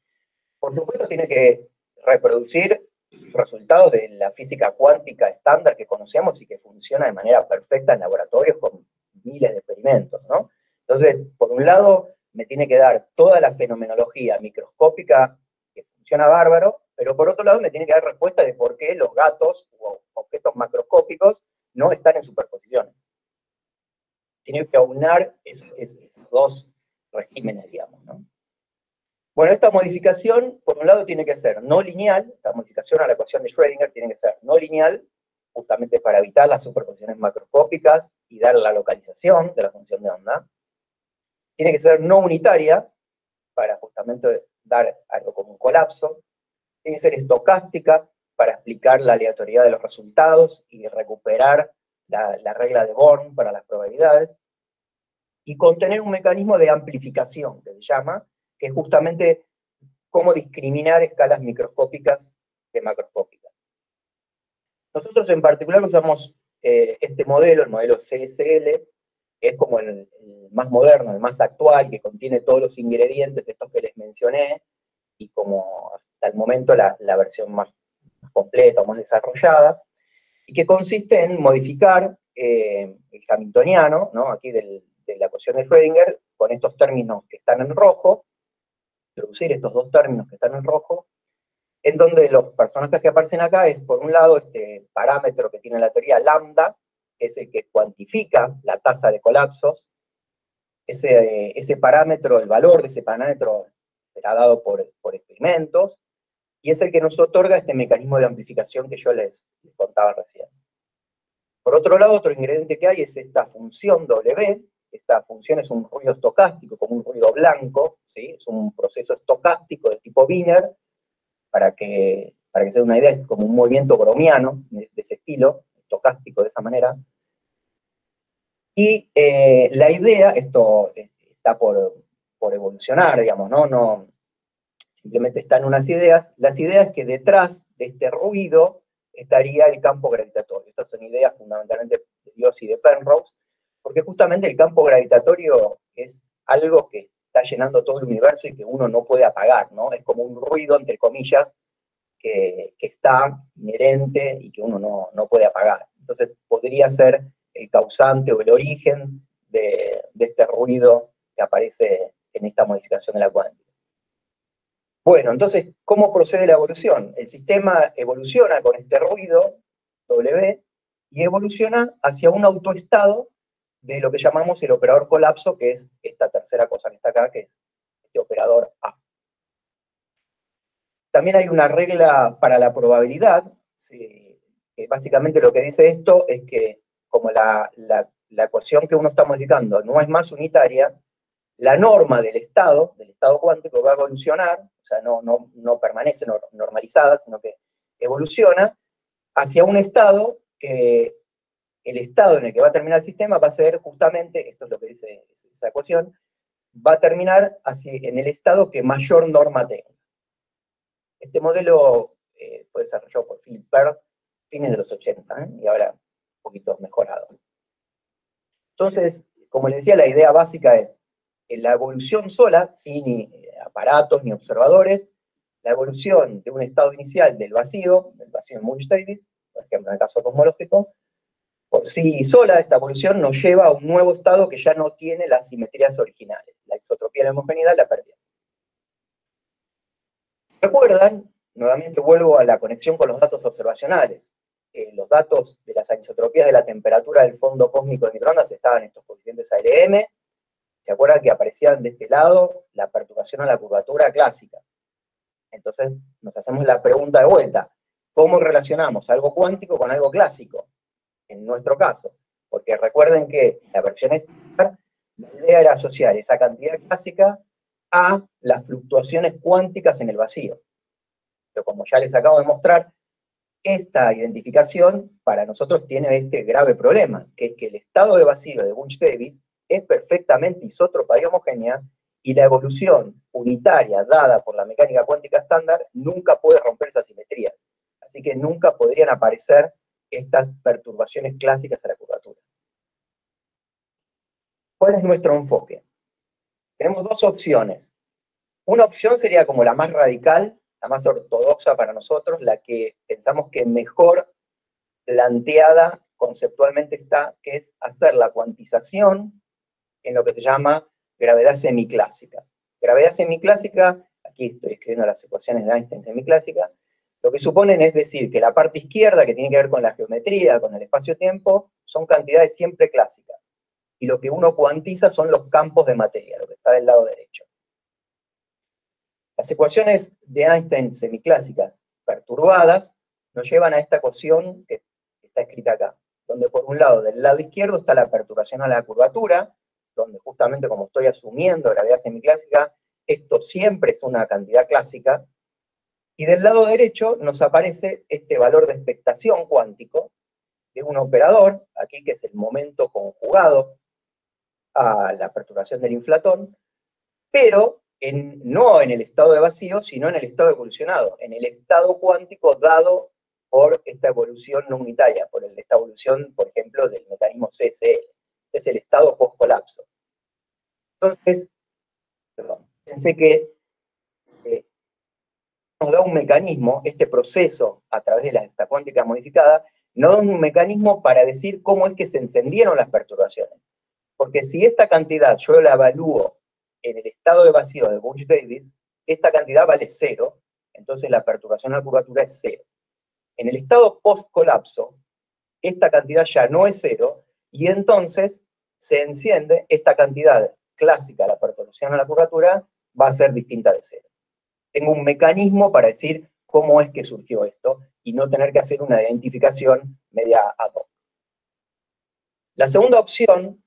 Por supuesto, tiene que reproducir resultados de la física cuántica estándar que conocemos y que funciona de manera perfecta en laboratorios con miles de experimentos, ¿no? Entonces, por un lado, me tiene que dar toda la fenomenología microscópica que funciona bárbaro, pero por otro lado me tiene que dar respuesta de por qué los gatos o objetos macroscópicos no están en superposiciones. Tiene que aunar esos dos regímenes, digamos, ¿no? Bueno, esta modificación, por un lado, tiene que ser no lineal, esta modificación a la ecuación de Schrödinger tiene que ser no lineal, justamente para evitar las superposiciones macroscópicas y dar la localización de la función de onda. Tiene que ser no unitaria, para justamente dar algo como un colapso. Tiene que ser estocástica, para explicar la aleatoriedad de los resultados y recuperar la regla de Born para las probabilidades. Y contener un mecanismo de amplificación, que se llama, que es justamente cómo discriminar escalas microscópicas de macroscópicas. Nosotros en particular usamos este modelo, el modelo CSL, que es como el más moderno, el más actual, que contiene todos los ingredientes, estos que les mencioné, y como hasta el momento la versión más completa o más desarrollada, y que consiste en modificar el hamiltoniano, ¿no? Aquí de la ecuación de Schrödinger, con estos términos que están en rojo, introducir estos dos términos que están en rojo, en donde los personajes que aparecen acá es, por un lado, este parámetro que tiene la teoría lambda, que es el que cuantifica la tasa de colapsos. Ese parámetro, el valor de ese parámetro, será dado por experimentos, y es el que nos otorga este mecanismo de amplificación que yo les contaba recién. Por otro lado, otro ingrediente que hay es esta función W. Esta función es un ruido estocástico, como un ruido blanco, ¿sí? Es un proceso estocástico de tipo Wiener, para que se dé una idea, es como un movimiento browniano, de ese estilo, estocástico de esa manera. Y la idea, esto está por evolucionar, digamos, ¿no? Simplemente están unas ideas. Las ideas que detrás de este ruido estaría el campo gravitatorio. Estas son ideas fundamentalmente de Dios y de Penrose, porque justamente el campo gravitatorio es algo que está llenando todo el universo y que uno no puede apagar, ¿no? Es como un ruido, entre comillas, que está inherente y que uno no puede apagar. Entonces podría ser el causante o el origen de este ruido que aparece en esta modificación de la cuántica. Bueno, entonces, ¿cómo procede la evolución? El sistema evoluciona con este ruido, W, y evoluciona hacia un autoestado de lo que llamamos el operador colapso, que es esta tercera cosa que está acá, que es este operador A. También hay una regla para la probabilidad, ¿sí? Que básicamente lo que dice esto es que como la ecuación que uno está modificando no es más unitaria, la norma del estado cuántico va a evolucionar, o sea, no permanece normalizada, sino que evoluciona hacia un estado que el estado en el que va a terminar el sistema va a ser justamente, esto es lo que dice esa ecuación, va a terminar en el estado que mayor norma tenga. Este modelo fue desarrollado por Philip Perl fines de los 80, y ahora un poquito mejorado. Entonces, como les decía, la idea básica es la evolución sola, sin aparatos ni observadores, la evolución de un estado inicial del vacío en Munch-Davis, por ejemplo en el caso cosmológico, por sí sola esta evolución nos lleva a un nuevo estado que ya no tiene las simetrías originales. La isotropía de la homogeneidad la perdió. ¿Recuerdan? Nuevamente vuelvo a la conexión con los datos observacionales. Los datos de las anisotropías de la temperatura del fondo cósmico de microondas estaban en estos coeficientes ALM. ¿Se acuerdan que aparecían de este lado la perturbación a la curvatura clásica? Entonces nos hacemos la pregunta de vuelta. ¿Cómo relacionamos algo cuántico con algo clásico? En nuestro caso. Porque recuerden que la versión estándar, la idea era asociar esa cantidad clásica a las fluctuaciones cuánticas en el vacío. Pero como ya les acabo de mostrar, esta identificación para nosotros tiene este grave problema, que es que el estado de vacío de Bunch-Davis es perfectamente isótropa y homogénea, y la evolución unitaria dada por la mecánica cuántica estándar nunca puede romper esas simetrías. Así que nunca podrían aparecer estas perturbaciones clásicas a la curvatura. ¿Cuál es nuestro enfoque? Tenemos dos opciones. Una opción sería como la más radical, la más ortodoxa para nosotros, la que pensamos que mejor planteada conceptualmente está, que es hacer la cuantización en lo que se llama gravedad semiclásica. Gravedad semiclásica, aquí estoy escribiendo las ecuaciones de Einstein semiclásica, lo que suponen es decir que la parte izquierda, que tiene que ver con la geometría, con el espacio-tiempo, son cantidades siempre clásicas. Y lo que uno cuantiza son los campos de materia, lo que está del lado derecho. Las ecuaciones de Einstein semiclásicas perturbadas nos llevan a esta ecuación que está escrita acá, donde por un lado, del lado izquierdo, está la perturbación a la curvatura, donde justamente como estoy asumiendo gravedad semiclásica, esto siempre es una cantidad clásica, y del lado derecho nos aparece este valor de expectación cuántico de un operador, aquí que es el momento conjugado a la perturbación del inflatón, pero no en el estado de vacío, sino en el estado evolucionado, en el estado cuántico dado por esta evolución no unitaria, por esta evolución, por ejemplo, del mecanismo CSL. Es el estado post-colapso. Entonces, pensé que nos da un mecanismo, este proceso a través de la esta cuántica modificada, nos da un mecanismo para decir cómo es que se encendieron las perturbaciones. Porque si esta cantidad yo la evalúo en el estado de vacío de Bunch-Davies, esta cantidad vale 0, entonces la perturbación a la curvatura es 0. En el estado post-colapso, esta cantidad ya no es 0, y entonces se enciende esta cantidad clásica, la perturbación a la curvatura, va a ser distinta de 0. Tengo un mecanismo para decir cómo es que surgió esto, y no tener que hacer una identificación media ad hoc. La segunda opción,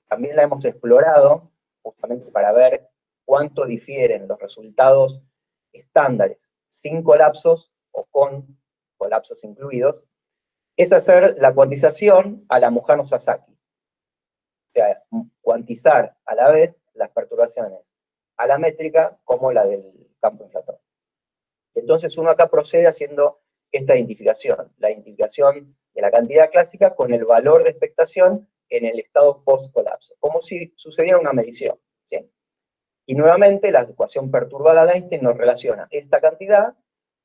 también la hemos explorado, justamente para ver cuánto difieren los resultados estándares sin colapsos o con colapsos incluidos, es hacer la cuantización a la Mujano-Sasaki. O sea, cuantizar a la vez las perturbaciones a la métrica como la del campo inflator. Entonces uno acá procede haciendo esta identificación, la identificación de la cantidad clásica con el valor de expectación en el estado post-colapso, como si sucediera una medición. ¿Sí? Y nuevamente la ecuación perturbada de Einstein nos relaciona esta cantidad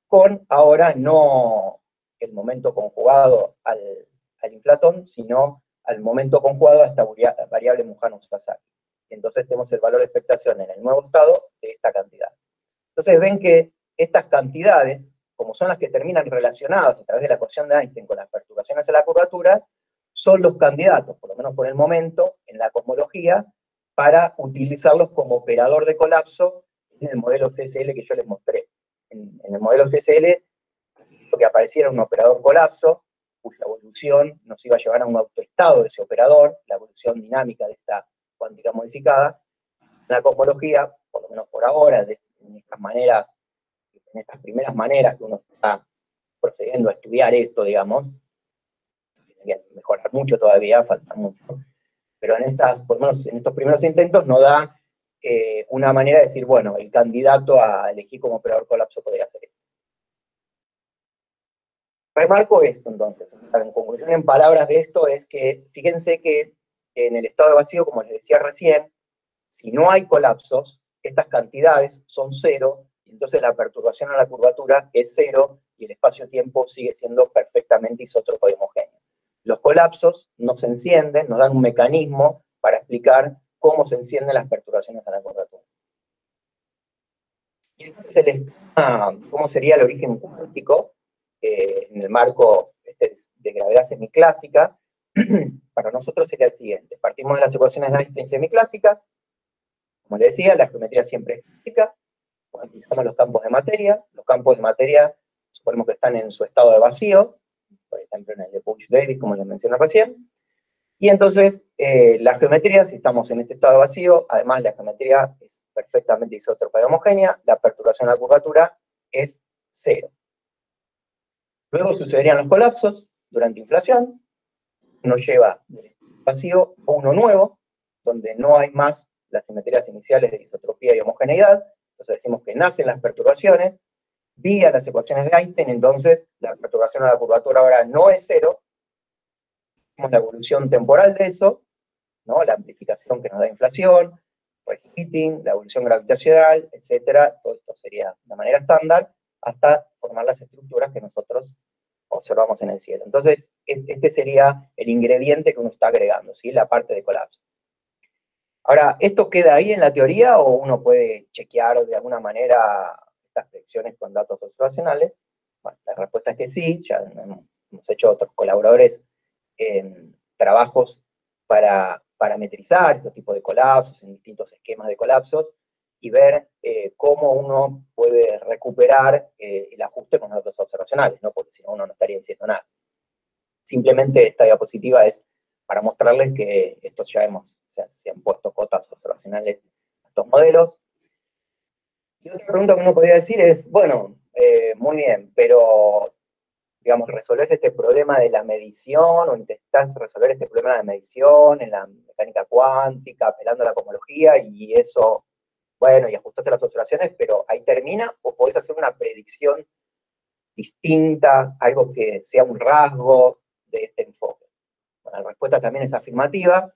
con ahora no el momento conjugado al inflatón, sino al momento conjugado a esta variable Mujano-Sasaki. Entonces tenemos el valor de expectación en el nuevo estado de esta cantidad. Entonces ven que estas cantidades, como son las que terminan relacionadas a través de la ecuación de Einstein con las perturbaciones a la curvatura, son los candidatos, por lo menos por el momento, en la cosmología, para utilizarlos como operador de colapso en el modelo CSL que yo les mostré. En el modelo CSL, lo que apareciera un operador colapso, cuya evolución nos iba a llevar a un autoestado de ese operador, la evolución dinámica de esta cuántica modificada. En la cosmología, por lo menos por ahora, en estas maneras, en estas primeras maneras que uno está procediendo a estudiar esto, digamos, tiene que mejorar mucho todavía, falta mucho, pero por lo menos en estos primeros intentos nos da una manera de decir, bueno, el candidato a elegir como operador colapso podría ser este. Remarco esto entonces, en conclusión en palabras de esto es que, fíjense que en el estado de vacío, como les decía recién, si no hay colapsos, estas cantidades son 0, y entonces la perturbación a la curvatura es 0, y el espacio-tiempo sigue siendo perfectamente isótropo y homogéneo. Los colapsos nos encienden, nos dan un mecanismo para explicar cómo se encienden las perturbaciones a la curvatura. Y entonces cómo sería el origen cuántico en el marco de gravedad semiclásica, para nosotros sería el siguiente. Partimos de las ecuaciones de Einstein semiclásicas, como les decía, la geometría siempre es clásica, cuantizamos los campos de materia suponemos que están en su estado de vacío, por ejemplo en el de Bunch-Davies, como les mencioné recién, y entonces la geometría, si estamos en este estado de vacío, además la geometría es perfectamente isótropa y homogénea, la perturbación a la curvatura es 0. Luego sucederían los colapsos durante inflación, nos lleva del vacío a uno nuevo, donde no hay más las simetrías iniciales de isotropía y homogeneidad, entonces decimos que nacen las perturbaciones, vía las ecuaciones de Einstein, entonces la perturbación a la curvatura ahora no es 0, tenemos la evolución temporal de eso, ¿no? La amplificación que nos da inflación, heating, la evolución gravitacional, etcétera. Todo esto sería de manera estándar, hasta formar las estructuras que nosotros observamos en el cielo. Entonces, este sería el ingrediente que uno está agregando, ¿sí? La parte de colapso. Ahora, ¿esto queda ahí en la teoría o uno puede chequear de alguna manera estas predicciones con datos observacionales? Bueno, la respuesta es que sí, ya hemos hecho otros colaboradores trabajos para parametrizar estos tipos de colapsos en distintos esquemas de colapsos y ver cómo uno puede recuperar el ajuste con datos observacionales, ¿no? Porque si no, uno no estaría diciendo nada. Simplemente esta diapositiva es para mostrarles que estos ya se han puesto cotas observacionales a estos modelos. Y otra pregunta que uno podría decir es, bueno, muy bien, pero, digamos, ¿resolvés este problema de la medición o intentás resolver este problema de medición en la mecánica cuántica, apelando a la cosmología, y eso, bueno, y ajustaste las observaciones, pero ahí termina, o podés hacer una predicción distinta, algo que sea un rasgo de este enfoque? Bueno, la respuesta también es afirmativa,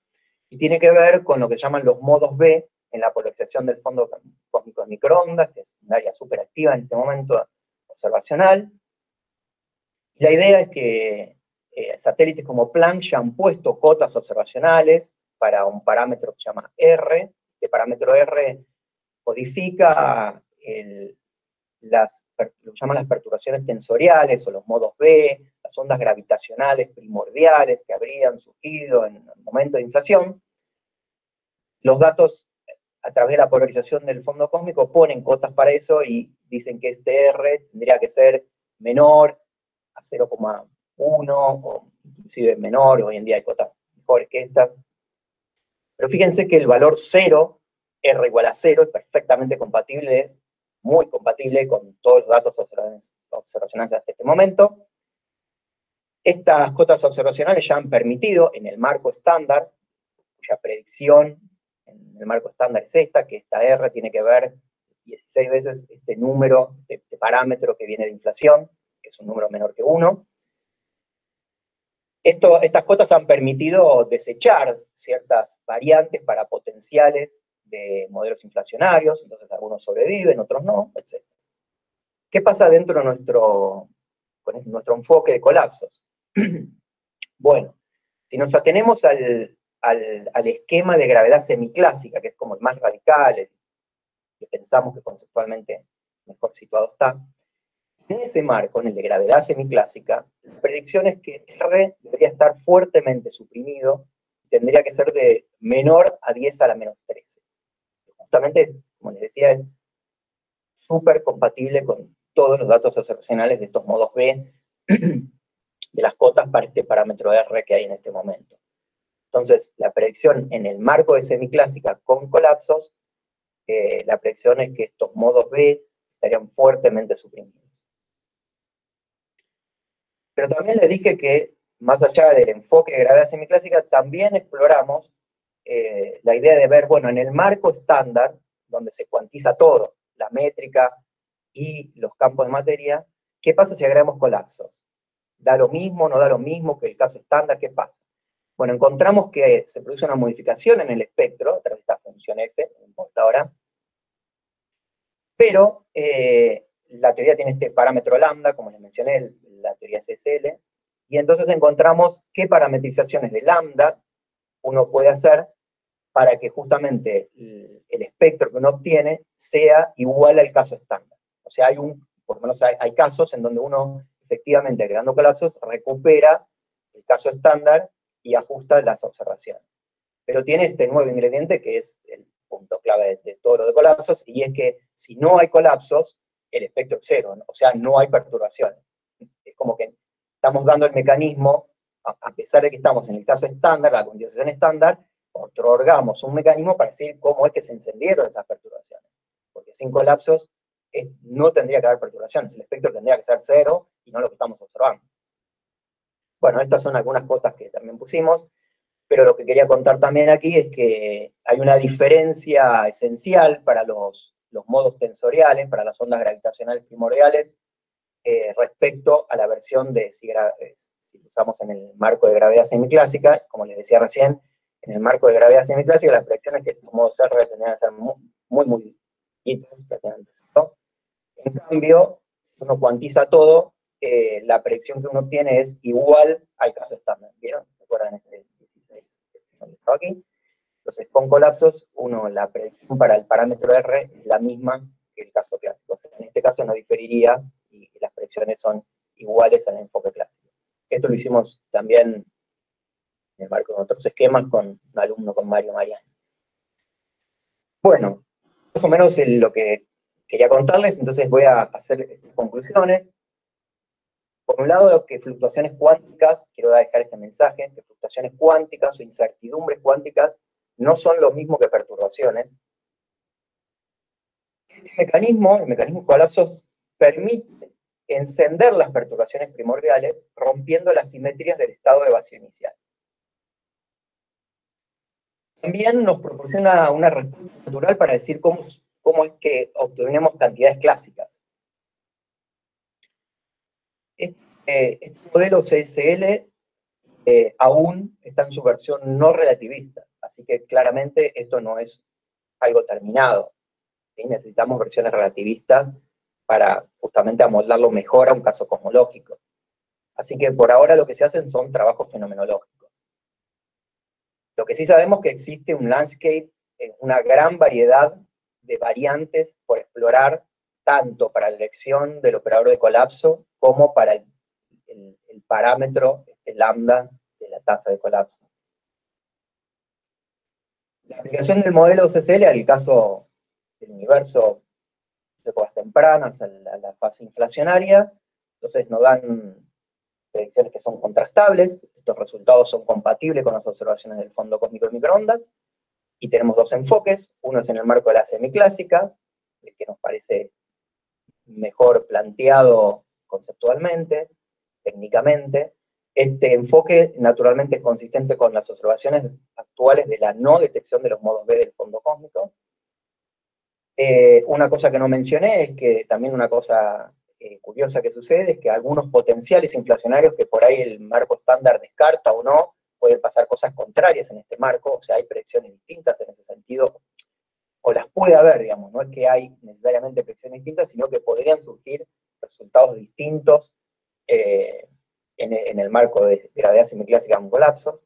y tiene que ver con lo que llaman los modos B en la polarización del fondo cósmico de microondas, que es un área súper activa en este momento observacional. Y la idea es que satélites como Planck ya han puesto cotas observacionales para un parámetro que se llama R. Este parámetro R codifica lo que llaman las perturbaciones tensoriales o los modos B, las ondas gravitacionales primordiales que habrían surgido en el momento de inflación. Los datos a través de la polarización del fondo cósmico ponen cotas para eso y dicen que este R tendría que ser menor a 0,1 o inclusive menor, hoy en día hay cotas mejores que estas. Pero fíjense que el valor 0, R igual a 0, es perfectamente compatible, muy compatible con todos los datos observacionales hasta este momento. Estas cotas observacionales ya han permitido, en el marco estándar, cuya predicción en el marco estándar es esta, que esta R tiene que ver 16 veces este número, este parámetro que viene de inflación, que es un número menor que 1. Estas cotas han permitido desechar ciertas variantes para potenciales de modelos inflacionarios, entonces algunos sobreviven, otros no, etc. ¿Qué pasa dentro de con nuestro enfoque de colapsos? Bueno, si nos atenemos al esquema de gravedad semiclásica, que es como el más radical, el que pensamos que conceptualmente mejor situado está, en ese marco, en el de gravedad semiclásica, la predicción es que R debería estar fuertemente suprimido, tendría que ser de menor a 10 a la menos 13. Justamente, como les decía, es súper compatible con todos los datos observacionales de estos modos B de las cotas para este parámetro R que hay en este momento. Entonces, la predicción en el marco de semiclásica con colapsos, la predicción es que estos modos B estarían fuertemente suprimidos. Pero también les dije que, más allá del enfoque de gravedad semiclásica, también exploramos la idea de ver, bueno, en el marco estándar, donde se cuantiza todo, la métrica y los campos de materia, ¿qué pasa si agregamos colapsos? ¿Da lo mismo, no da lo mismo que el caso estándar? ¿Qué pasa? Bueno, encontramos que se produce una modificación en el espectro, a través de esta función F, no importa ahora, pero la teoría tiene este parámetro lambda, como les mencioné, la teoría CSL, y entonces encontramos qué parametrizaciones de lambda uno puede hacer para que justamente el espectro que uno obtiene sea igual al caso estándar. O sea, por lo menos hay casos en donde uno, efectivamente, agregando colapsos, recupera el caso estándar y ajusta las observaciones. Pero tiene este nuevo ingrediente que es el punto clave de todo lo de colapsos, y es que si no hay colapsos, el espectro es cero, ¿no? O sea, no hay perturbaciones. Es como que estamos dando el mecanismo, a pesar de que estamos en el caso estándar, la condición estándar, otorgamos un mecanismo para decir cómo es que se encendieron esas perturbaciones. Porque sin colapsos no tendría que haber perturbaciones, el espectro tendría que ser cero y no lo que estamos observando. Bueno, estas son algunas cotas que también pusimos, pero lo que quería contar también aquí es que hay una diferencia esencial para los modos tensoriales, para las ondas gravitacionales primordiales, respecto a la versión de si usamos en el marco de gravedad semiclásica. Como les decía recién, en el marco de gravedad semiclásica, las predicciones que estos modos R tendrían que ser muy chiquitas, ¿no? En cambio, uno cuantiza todo, la predicción que uno obtiene es igual al caso estándar, ¿vieron? ¿Recuerdan este 16 que estaba aquí? Entonces, con colapsos, la predicción para el parámetro R es la misma que el caso clásico. O sea, en este caso no diferiría y las predicciones son iguales al enfoque clásico. Esto lo hicimos también en el marco de otros esquemas con un alumno, con Mario Mariani. Bueno, más o menos lo que quería contarles, entonces voy a hacer conclusiones. Por un lado, que fluctuaciones cuánticas, quiero dejar este mensaje, que fluctuaciones cuánticas o incertidumbres cuánticas no son lo mismo que perturbaciones. Este mecanismo, el mecanismo de colapsos, permite encender las perturbaciones primordiales rompiendo las simetrías del estado de vacío inicial. También nos proporciona una respuesta natural para decir cómo es que obtenemos cantidades clásicas. Este modelo CSL aún está en su versión no relativista, así que claramente esto no es algo terminado. ¿Sí? Necesitamos versiones relativistas para justamente amoldarlo mejor a un caso cosmológico. Así que por ahora lo que se hacen son trabajos fenomenológicos. Lo que sí sabemos es que existe un landscape, una gran variedad de variantes por explorar, tanto para la elección del operador de colapso como para el parámetro lambda de la tasa de colapso. La aplicación del modelo CSL al caso del universo de épocas tempranas, a la fase inflacionaria, entonces nos dan predicciones que son contrastables, estos resultados son compatibles con las observaciones del fondo cósmico de microondas, y tenemos dos enfoques, uno es en el marco de la semiclásica, el que nos parece mejor planteado conceptualmente, técnicamente. Este enfoque naturalmente es consistente con las observaciones actuales de la no detección de los modos B del fondo cósmico. Una cosa que no mencioné es que también una cosa curiosa que sucede es que algunos potenciales inflacionarios que por ahí el marco estándar descarta o no, pueden pasar cosas contrarias en este marco, o sea, hay predicciones distintas en ese sentido, o las puede haber, digamos, no es que hay necesariamente predicciones distintas, sino que podrían surgir resultados distintos en el marco de gravedad semiclásica con colapsos.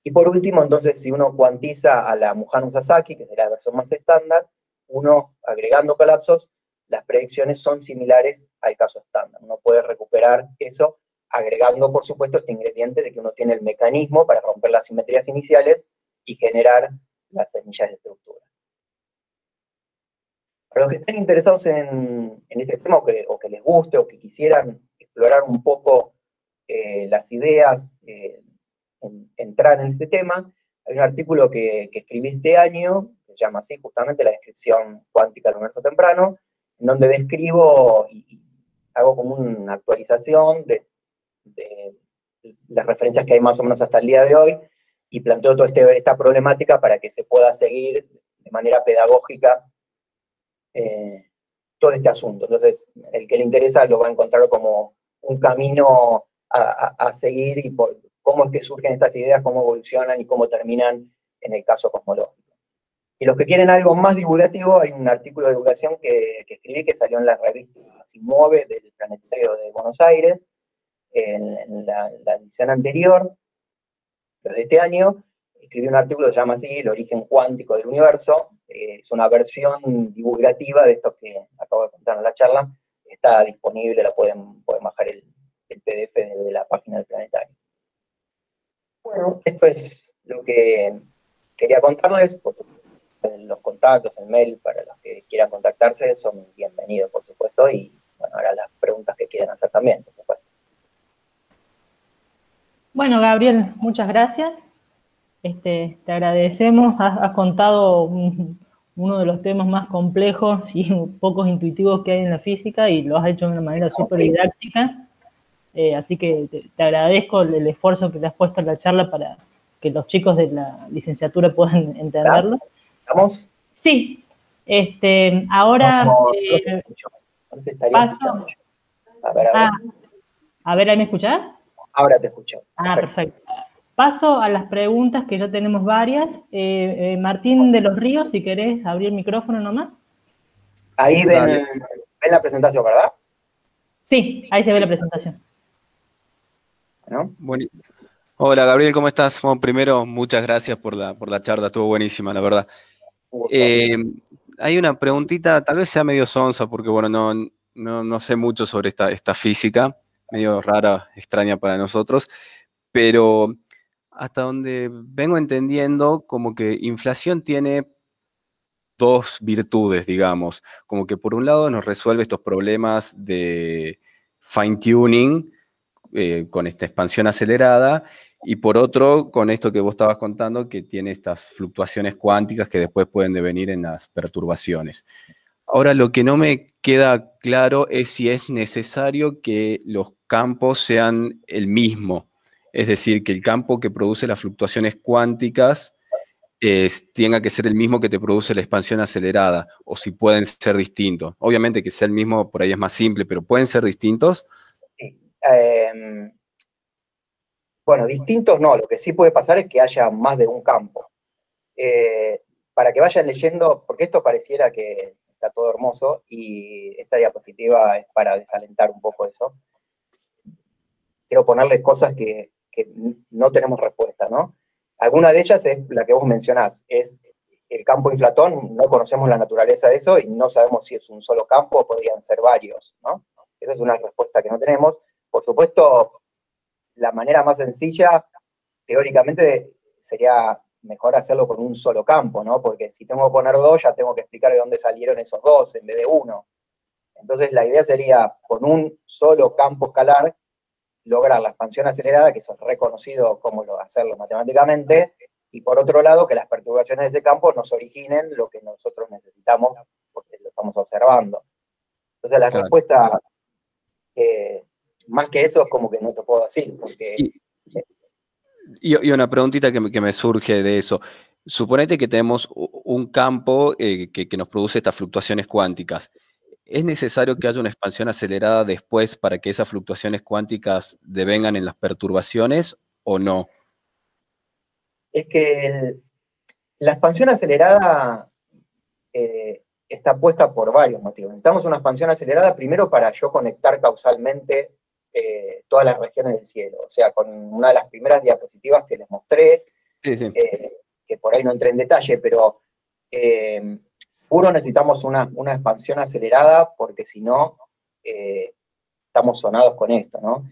Y por último, entonces, si uno cuantiza a la Mujano-Sasaki, que será la versión más estándar, uno agregando colapsos, las predicciones son similares al caso estándar. Uno puede recuperar eso agregando, por supuesto, este ingrediente de que uno tiene el mecanismo para romper las simetrías iniciales y generar las semillas de estructura. Para los que estén interesados en este tema o que les guste o que quisieran explorar un poco las ideas, entrar en este tema, hay un artículo que escribí este año, que se llama así justamente La descripción cuántica del universo temprano, en donde describo y hago como una actualización de las referencias que hay más o menos hasta el día de hoy, y planteo toda esta problemática para que se pueda seguir de manera pedagógica todo este asunto. Entonces, el que le interesa lo va a encontrar como un camino a seguir y por cómo es que surgen estas ideas, cómo evolucionan y cómo terminan en el caso cosmológico. Y los que quieren algo más divulgativo, hay un artículo de divulgación que escribí que salió en la revista Asimove del Planetario de Buenos Aires, en la edición anterior, pero de este año, escribí un artículo que se llama así, El origen cuántico del universo. Es una versión divulgativa de esto que acabo de contar en la charla. Está disponible, pueden bajar el PDF de la página del Planetario. Bueno, esto es lo que quería contarles. Por supuesto, los contactos, el mail, para los que quieran contactarse, son bienvenidos, por supuesto, y bueno, ahora las preguntas que quieran hacer también, por supuesto. Bueno, Gabriel, muchas gracias. Te agradecemos. Has contado uno de los temas más complejos y pocos intuitivos que hay en la física y lo has hecho de una manera súper didáctica. Así que te agradezco el esfuerzo que le has puesto en la charla para que los chicos de la licenciatura puedan entenderlo. ¿Estamos? Sí. Ahora paso. A ver, ¿ahí me escuchás? Ahora te escucho. Perfecto. Paso a las preguntas, que ya tenemos varias. Martín de los Ríos, si querés abrir el micrófono nomás. Ahí ven la presentación, ¿verdad? Sí, ahí se ve la presentación. ¿No? Bueno, hola Gabriel, ¿cómo estás? Bueno, primero, muchas gracias por la charla, estuvo buenísima, la verdad. Hay una preguntita, tal vez sea medio sonsa, porque bueno, no sé mucho sobre esta física, medio rara, extraña para nosotros, pero hasta donde vengo entendiendo, como que inflación tiene dos virtudes, digamos, como que por un lado nos resuelve estos problemas de fine tuning, con esta expansión acelerada, y por otro, con esto que vos estabas contando, que tiene estas fluctuaciones cuánticas que después pueden devenir en las perturbaciones. Ahora, lo que no me queda claro es si es necesario que los campos sean el mismo, es decir, que el campo que produce las fluctuaciones cuánticas tenga que ser el mismo que te produce la expansión acelerada, o si pueden ser distintos. Obviamente que sea el mismo, por ahí es más simple, pero ¿pueden ser distintos? Sí. Bueno, distintos no, lo que sí puede pasar es que haya más de un campo. Para que vayan leyendo, porque esto pareciera que está todo hermoso, y esta diapositiva es para desalentar un poco eso. Quiero ponerles cosas que no tenemos respuesta, ¿no? Alguna de ellas es la que vos mencionás, es el campo inflatón, no conocemos la naturaleza de eso y no sabemos si es un solo campo o podrían ser varios, ¿no? Esa es una respuesta que no tenemos. Por supuesto, la manera más sencilla, teóricamente, sería mejor hacerlo con un solo campo, ¿no? Porque si tengo que poner dos, ya tengo que explicar de dónde salieron esos dos en vez de uno. Entonces, la idea sería, con un solo campo escalar, lograr la expansión acelerada, que eso es reconocido cómo hacerlo matemáticamente, y por otro lado, que las perturbaciones de ese campo nos originen lo que nosotros necesitamos, porque lo estamos observando. Entonces, la respuesta, más que eso, es como que no te puedo decir, porque... Y una preguntita que me surge de eso. Suponete que tenemos un campo que nos produce estas fluctuaciones cuánticas. ¿Es necesario que haya una expansión acelerada después para que esas fluctuaciones cuánticas devengan en las perturbaciones o no? Es que la expansión acelerada está puesta por varios motivos. Necesitamos una expansión acelerada primero para yo conectar causalmente todas las regiones del cielo. O sea, con una de las primeras diapositivas que les mostré, Sí, sí. que por ahí no entré en detalle, pero puro necesitamos una expansión acelerada porque si no, estamos sonados con esto, ¿no?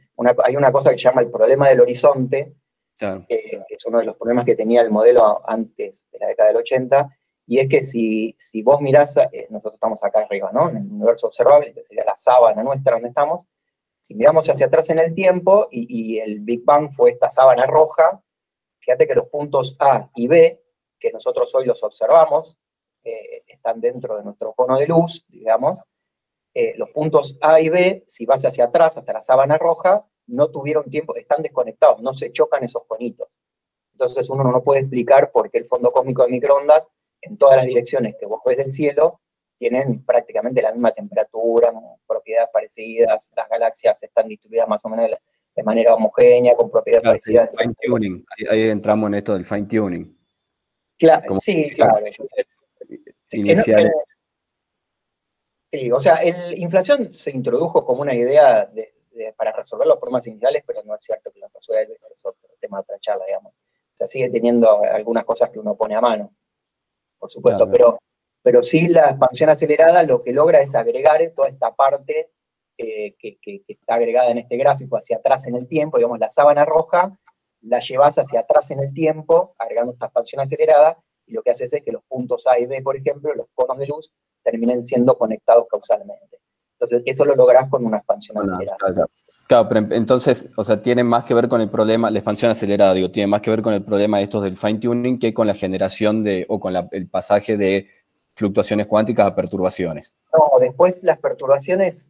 Hay una cosa que se llama el problema del horizonte, Claro. que es uno de los problemas que tenía el modelo antes de la década del 80, y es que si vos mirás, nosotros estamos acá arriba, ¿no? En el universo observable, que sería la sábana nuestra donde estamos, si miramos hacia atrás en el tiempo, y el Big Bang fue esta sábana roja, fíjate que los puntos A y B, que nosotros hoy los observamos, están dentro de nuestro cono de luz, digamos. Los puntos A y B, si vas hacia atrás, hasta la sábana roja, no tuvieron tiempo, están desconectados, no se chocan esos conitos. Entonces uno no puede explicar por qué el fondo cósmico de microondas, en todas las direcciones que vos ves del cielo, tienen prácticamente la misma temperatura, propiedades parecidas, las galaxias están distribuidas más o menos de manera homogénea, con propiedades parecidas. Fine tuning. Ahí entramos en esto del fine tuning. Claro, sí, claro. Inicial. Sí, o sea, la inflación se introdujo como una idea para resolver los problemas iniciales, pero no es cierto que lo resuelve, eso es otro tema de otra charla, digamos. O sea, sigue teniendo algunas cosas que uno pone a mano, por supuesto, claro. Pero sí la expansión acelerada lo que logra es agregar toda esta parte que está agregada en este gráfico hacia atrás en el tiempo, digamos, la sábana roja, la llevas hacia atrás en el tiempo, agregando esta expansión acelerada, y lo que haces es que los puntos A y B, por ejemplo, los conos de luz, terminen siendo conectados causalmente. Entonces, eso lo lográs con una expansión acelerada. Claro, pero entonces, o sea, tiene más que ver con el problema, la expansión acelerada, digo, tiene más que ver con el problema de estos del fine tuning que con la generación o con el pasaje de fluctuaciones cuánticas a perturbaciones. No, después las perturbaciones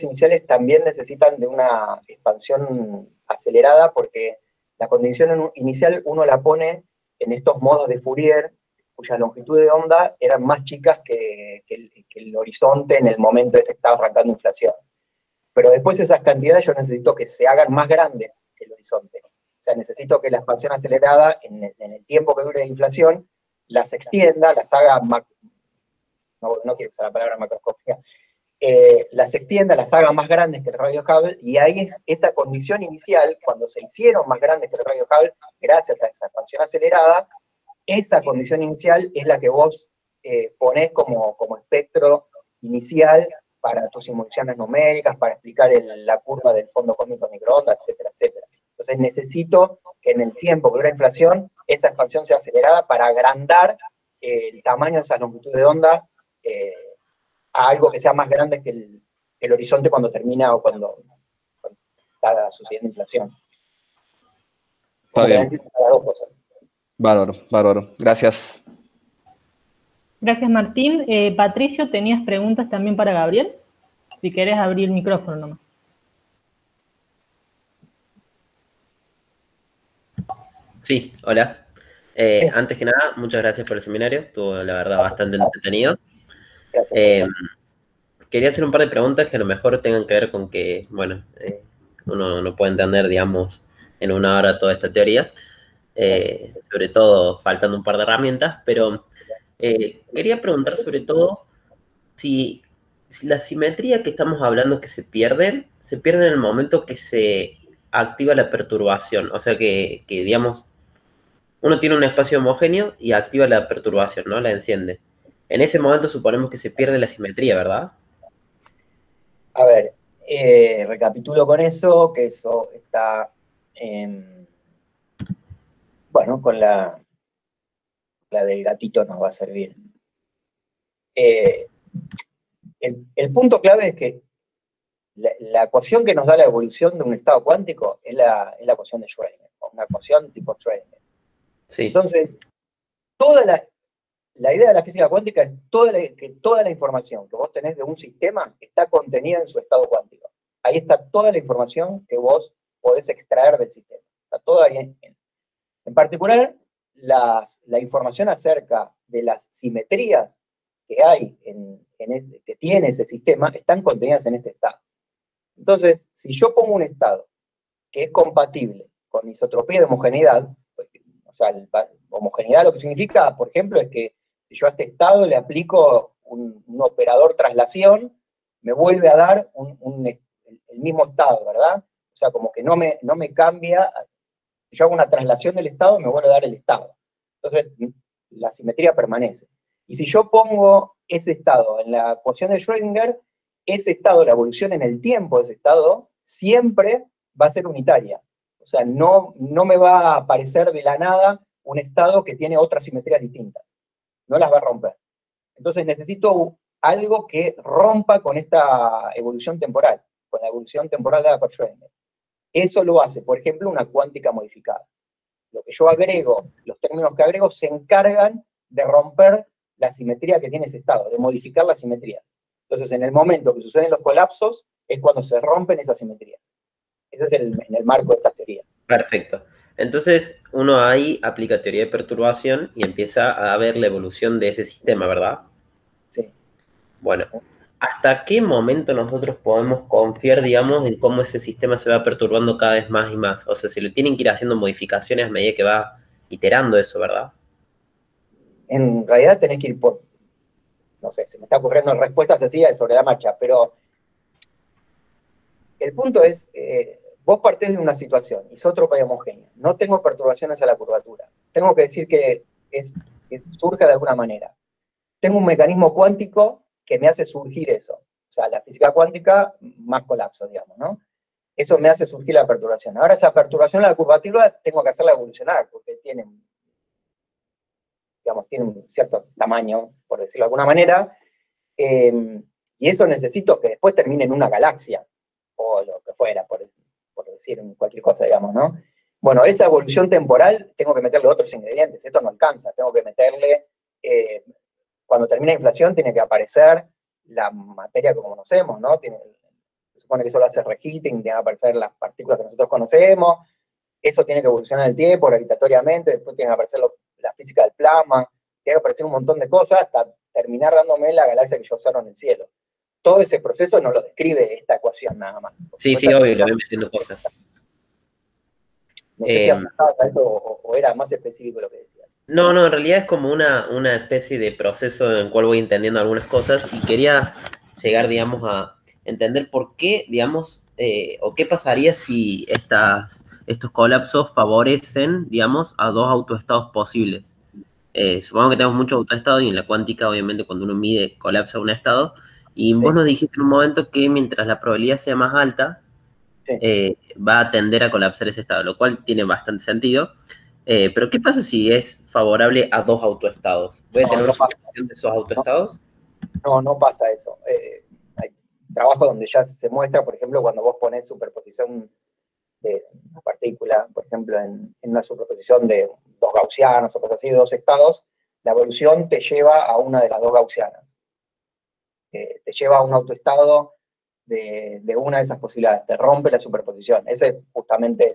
iniciales también necesitan de una expansión acelerada porque la condición inicial uno la pone en estos modos de Fourier, cuyas longitudes de onda eran más chicas que el horizonte en el momento en que se estaba arrancando inflación. Pero después esas cantidades yo necesito que se hagan más grandes que el horizonte. O sea, necesito que la expansión acelerada, en el tiempo que dure la inflación, las extienda, las haga, no quiero usar la palabra macroscópica, las extienda, las haga más grandes que el radio Hubble, y ahí es esa condición inicial, cuando se hicieron más grandes que el radio Hubble, gracias a esa expansión acelerada, esa condición inicial es la que vos ponés como espectro inicial para tus simulaciones numéricas, para explicar la curva del fondo cósmico de microondas, etcétera, etcétera. Entonces necesito que en el tiempo que dura la inflación, esa expansión sea acelerada para agrandar el tamaño de esa longitud de onda a algo que sea más grande que el horizonte cuando termina o cuando está sucediendo inflación. Está bien. Las dos cosas. Bárbaro, bárbaro. Gracias. Gracias, Martín. Patricio, ¿tenías preguntas también para Gabriel? Si querés abrir el micrófono nomás. Sí, hola. Antes que nada, muchas gracias por el seminario. Estuvo, la verdad, bastante entretenido. Quería hacer un par de preguntas que a lo mejor tengan que ver con que, bueno, uno no puede entender, digamos, en una hora toda esta teoría. Sobre todo faltando un par de herramientas, pero quería preguntar sobre todo si la simetría que estamos hablando que se pierde en el momento que se activa la perturbación. O sea que digamos, uno tiene un espacio homogéneo y activa la perturbación, ¿no? La enciende. En ese momento suponemos que se pierde la simetría, ¿verdad? A ver, recapitulo con eso, que eso está, bueno, con la del gatito nos va a servir. El punto clave es que la ecuación que nos da la evolución de un estado cuántico es la ecuación de Schrödinger, una ecuación tipo Schrödinger. Sí. Entonces, toda la idea de la física cuántica es que toda la información que vos tenés de un sistema está contenida en su estado cuántico. Ahí está toda la información que vos podés extraer del sistema. Está toda ahí. En particular, la información acerca de las simetrías que hay que tiene ese sistema están contenidas en este estado. Entonces, si yo pongo un estado que es compatible con isotropía de homogeneidad, o sea, homogeneidad lo que significa, por ejemplo, es que si yo a este estado le aplico un operador traslación, me vuelve a dar el mismo estado, ¿verdad? O sea, como que no me cambia. Si yo hago una traslación del estado, me vuelve a dar el estado. Entonces, la simetría permanece. Y si yo pongo ese estado en la ecuación de Schrödinger, ese estado, la evolución en el tiempo de ese estado, siempre va a ser unitaria. O sea, no me va a aparecer de la nada un estado que tiene otras simetrías distintas. No las va a romper. Entonces necesito algo que rompa con esta evolución temporal, con la evolución temporal dada por Schrödinger. Eso lo hace, por ejemplo, una cuántica modificada. Lo que yo agrego, los términos que agrego, se encargan de romper la simetría que tiene ese estado, de modificar las simetrías. Entonces, en el momento que suceden los colapsos, es cuando se rompen esas simetrías. Ese es en el marco de esta teoría. Perfecto. Entonces, uno ahí aplica teoría de perturbación y empieza a ver la evolución de ese sistema, ¿verdad? Sí. Bueno, ¿hasta qué momento nosotros podemos confiar, digamos, en cómo ese sistema se va perturbando cada vez más y más? O sea, se le tienen que ir haciendo modificaciones a medida que va iterando eso, ¿verdad? En realidad tenés que ir por, no sé, se me está ocurriendo respuestas así sobre la marcha, pero el punto es, vos partís de una situación, isótropa y homogénea, no tengo perturbaciones a la curvatura, tengo que decir que surge de alguna manera. Tengo un mecanismo cuántico que me hace surgir eso, o sea, la física cuántica más colapso, digamos, ¿no? Eso me hace surgir la perturbación. Ahora esa perturbación a la curvatura tengo que hacerla evolucionar, porque tiene un cierto tamaño, por decirlo de alguna manera, y eso necesito que después termine en una galaxia, o lo que fuera, por decir cualquier cosa, digamos, ¿no? Bueno, esa evolución temporal tengo que meterle otros ingredientes, esto no alcanza, tengo que meterle, cuando termina la inflación tiene que aparecer la materia que conocemos, ¿no? Se supone que eso lo hace reheating, tiene que aparecer las partículas que nosotros conocemos, eso tiene que evolucionar en el tiempo, gravitatoriamente, después tiene que aparecer la física del plasma, tiene que aparecer un montón de cosas hasta terminar dándome la galaxia que yo observo en el cielo. Todo ese proceso no lo describe esta ecuación nada más. Sí, obvio, le voy metiendo cosas. No sé si apuntaba a eso o era más específico lo que decía. No, en realidad es como una especie de proceso en el cual voy entendiendo algunas cosas y quería llegar, digamos, a entender por qué, digamos, o qué pasaría si estos colapsos favorecen, digamos, a dos autoestados posibles. Supongo que tenemos muchos autoestados y en la cuántica, obviamente, cuando uno mide, colapsa un estado. Y vos nos dijiste en un momento que mientras la probabilidad sea más alta, va a tender a colapsar ese estado, lo cual tiene bastante sentido. Pero ¿qué pasa si es favorable a dos autoestados? ¿Puede tener una superposición de esos autoestados? No pasa eso. Hay trabajos donde ya se muestra, por ejemplo, cuando vos pones superposición de una partícula, por ejemplo, en una superposición de dos gaussianos o cosas así, de dos estados, la evolución te lleva a una de las dos gaussianas. Te lleva a un autoestado de una de esas posibilidades, te rompe la superposición. Ese es justamente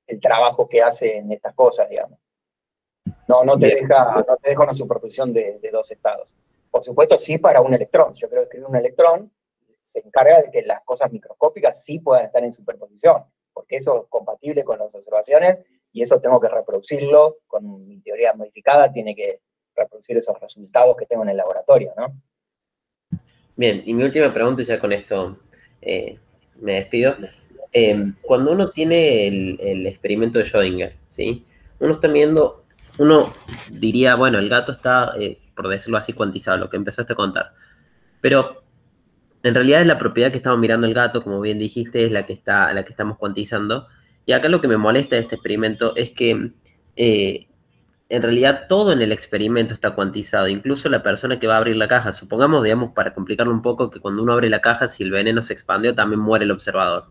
el trabajo que hace en estas cosas, digamos. No te deja una superposición de dos estados. Por supuesto, sí para un electrón. Yo creo que escribir un electrón se encarga de que las cosas microscópicas sí puedan estar en superposición, porque eso es compatible con las observaciones y eso tengo que reproducirlo con mi teoría modificada, tiene que reproducir esos resultados que tengo en el laboratorio, ¿no? Bien, y mi última pregunta, y ya con esto me despido. Cuando uno tiene el experimento de Schrödinger, ¿sí? Uno está viendo, uno diría, bueno, el gato está, por decirlo así, cuantizado, lo que empezaste a contar. Pero en realidad es la propiedad que estamos mirando el gato, como bien dijiste, es la que estamos cuantizando. Y acá lo que me molesta de este experimento es que en realidad todo en el experimento está cuantizado, incluso la persona que va a abrir la caja. Supongamos, digamos, para complicarlo un poco, que cuando uno abre la caja, si el veneno se expandió, también muere el observador.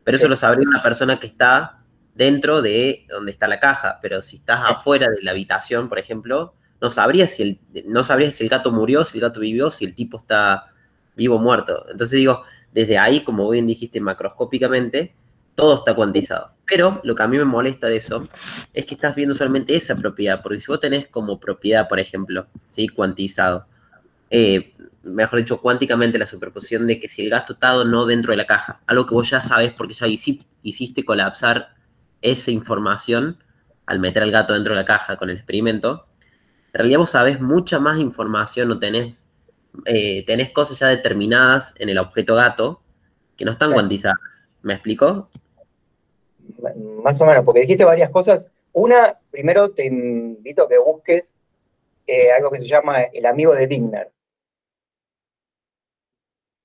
Pero eso lo sabría una persona que está dentro de donde está la caja, pero si estás afuera de la habitación, por ejemplo, no sabrías si el gato murió, si el gato vivió, si el tipo está vivo o muerto. Entonces digo, desde ahí, como bien dijiste, macroscópicamente, todo está cuantizado. Pero lo que a mí me molesta de eso es que estás viendo solamente esa propiedad, porque si vos tenés como propiedad, por ejemplo, ¿sí? Cuantizado, mejor dicho, cuánticamente la superposición de que si el gato está o no dentro de la caja, algo que vos ya sabés porque ya hiciste colapsar esa información al meter al gato dentro de la caja con el experimento, en realidad vos sabés mucha más información o tenés cosas ya determinadas en el objeto gato que no están cuantizadas. ¿Me explico? Más o menos, porque dijiste varias cosas. Una, primero te invito a que busques algo que se llama el amigo de Wigner.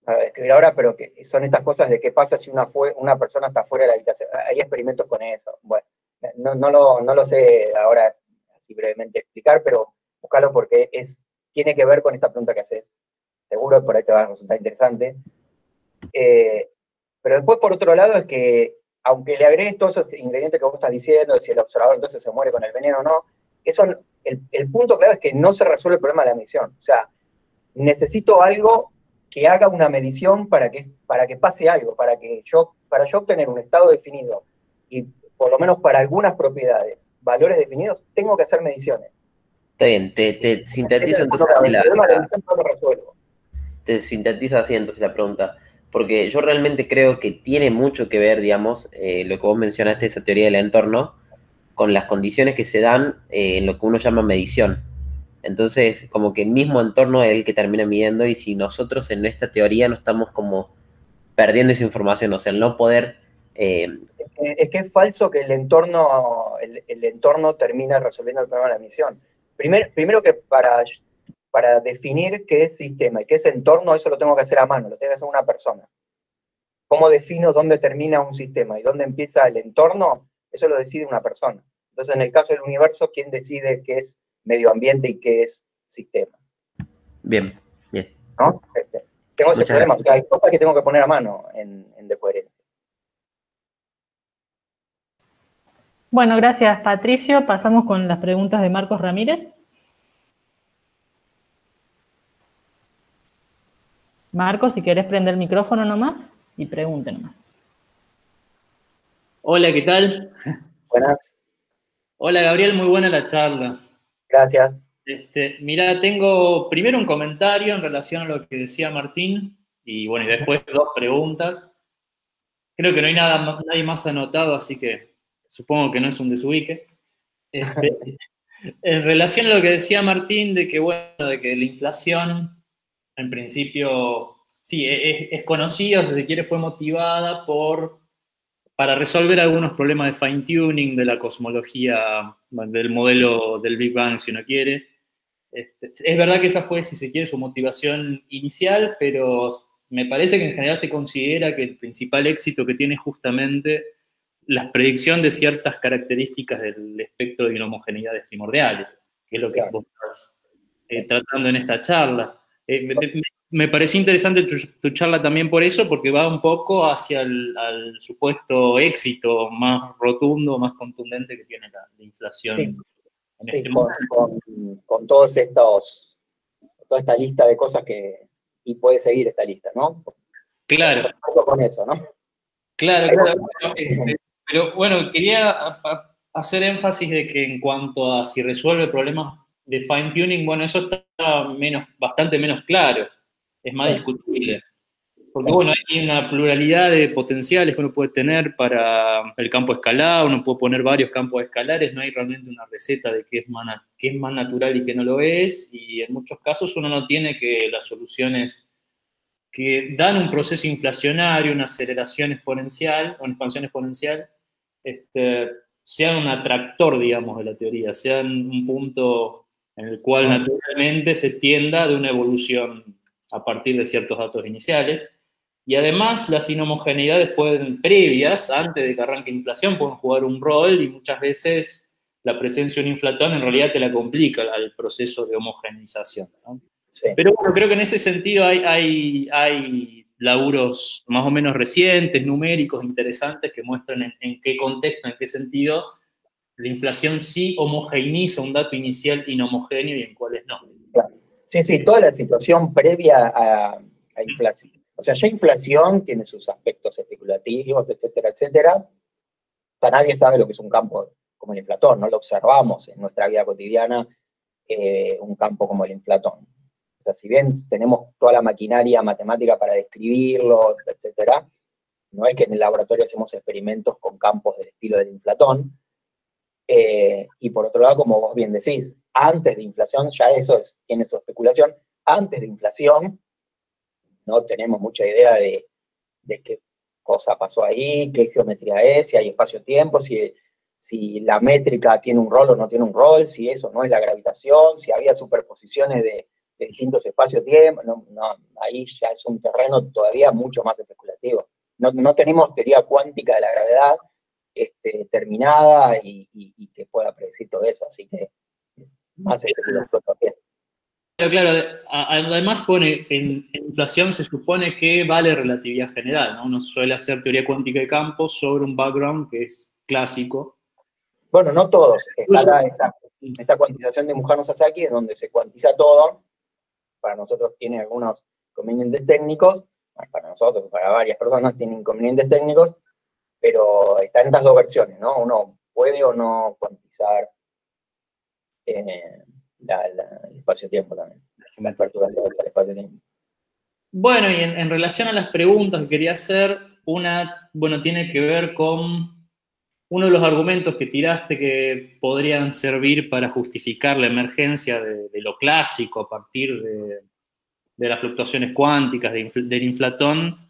A escribir ahora, pero que son estas cosas de qué pasa si una persona está fuera de la habitación. Hay experimentos con eso. Bueno, no lo sé ahora así brevemente explicar, pero búscalo porque tiene que ver con esta pregunta que haces. Seguro por ahí te va a resultar interesante. Pero después, por otro lado, es que aunque le agregues todos esos ingredientes que vos estás diciendo, si el observador entonces se muere con el veneno o no, el punto clave es que no se resuelve el problema de la medición. O sea, necesito algo que haga una medición para que pase algo, para yo obtener un estado definido, y por lo menos para algunas propiedades, valores definidos, tengo que hacer mediciones. Está bien, te sintetizo entonces te sintetizo así entonces la pregunta, porque yo realmente creo que tiene mucho que ver, digamos, lo que vos mencionaste, esa teoría del entorno, con las condiciones que se dan en lo que uno llama medición. Entonces, como que el mismo entorno es el que termina midiendo, y si nosotros en esta teoría no estamos como perdiendo esa información, o sea, el no poder... Es que es falso que el entorno termine resolviendo el problema de la medición. Primero que para definir qué es sistema y qué es entorno, eso lo tengo que hacer a mano, lo tengo que hacer una persona. ¿Cómo defino dónde termina un sistema y dónde empieza el entorno? Eso lo decide una persona. Entonces, en el caso del universo, ¿quién decide qué es medio ambiente y qué es sistema? Bien. ¿No? Tengo ese problema, o sea, hay cosas que tengo que poner a mano en decoherencia. Bueno, gracias, Patricio. Pasamos con las preguntas de Marcos Ramírez. Marcos, si querés prender el micrófono nomás y pregunte nomás. Hola, ¿qué tal? Buenas. Hola, Gabriel, muy buena la charla. Gracias. Mira, tengo primero un comentario en relación a lo que decía Martín y bueno, y después dos preguntas. Creo que no hay nadie más anotado, así que supongo que no es un desubique. En relación a lo que decía Martín, de que, bueno, de que la inflación, en principio, sí, es conocida, si se quiere, fue motivada para resolver algunos problemas de fine-tuning de la cosmología, del modelo del Big Bang, si uno quiere. Es verdad que esa fue, si se quiere, su motivación inicial, pero me parece que en general se considera que el principal éxito que tiene justamente la predicción de ciertas características del espectro de inhomogeneidades primordiales, que es lo que vos estás tratando en esta charla. Me pareció interesante tu charla también por eso, porque va un poco hacia el supuesto éxito más rotundo, más contundente que tiene la inflación. Sí, en sí, este momento. con toda esta lista de cosas y puede seguir esta lista, ¿no? Claro. Con eso, ¿no? Claro. Pero bueno, quería hacer énfasis de que en cuanto a si resuelve problemas de fine-tuning, bueno, eso está bastante menos claro, es más discutible. Porque bueno, hay una pluralidad de potenciales que uno puede tener para el campo escalar, uno puede poner varios campos escalares, no hay realmente una receta de qué es más natural y qué no lo es, y en muchos casos uno no tiene que las soluciones que dan un proceso inflacionario, una aceleración exponencial, o una expansión exponencial, sean un atractor, digamos, de la teoría, sean un punto en el cual naturalmente se tienda de una evolución a partir de ciertos datos iniciales. Y además las inhomogeneidades previas, antes de que arranque la inflación, pueden jugar un rol y muchas veces la presencia de un inflatón en realidad te la complica al proceso de homogeneización, ¿no? Sí. Pero bueno, creo que en ese sentido hay laburos más o menos recientes, numéricos, interesantes, que muestran en qué contexto, en qué sentido la inflación sí homogeneiza un dato inicial inhomogéneo y en cuáles no. Sí, toda la situación previa a inflación. O sea, ya inflación tiene sus aspectos especulativos, etcétera, etcétera. O sea, nadie sabe lo que es un campo como el inflatón, no lo observamos en nuestra vida cotidiana, un campo como el inflatón. O sea, si bien tenemos toda la maquinaria matemática para describirlo, etcétera, no es que en el laboratorio hacemos experimentos con campos del estilo del inflatón. Y por otro lado, como vos bien decís, antes de inflación, ya eso tiene su especulación, antes de inflación no tenemos mucha idea de qué cosa pasó ahí, qué geometría es, si hay espacio-tiempo, si la métrica tiene un rol o no tiene un rol, si eso no es la gravitación, si había superposiciones de distintos espacios-tiempo, ahí ya es un terreno todavía mucho más especulativo. No tenemos teoría cuántica de la gravedad terminada y que pueda predecir todo eso, así que más especulativo también. Claro, además, bueno, en inflación se supone que vale relatividad general, ¿no? Uno suele hacer teoría cuántica de campos sobre un background que es clásico. Bueno, no todos. Está esta cuantización de Mujano-Sasaki, es donde se cuantiza todo. Para nosotros tiene algunos inconvenientes técnicos, para nosotros, para varias personas tiene inconvenientes técnicos, pero están estas dos versiones, ¿no? Uno puede o no cuantizar el espacio-tiempo también, las perturbaciones al espacio-tiempo. Bueno, y en relación a las preguntas que quería hacer, una, bueno, tiene que ver con uno de los argumentos que tiraste que podrían servir para justificar la emergencia de lo clásico a partir de las fluctuaciones cuánticas, del inflatón.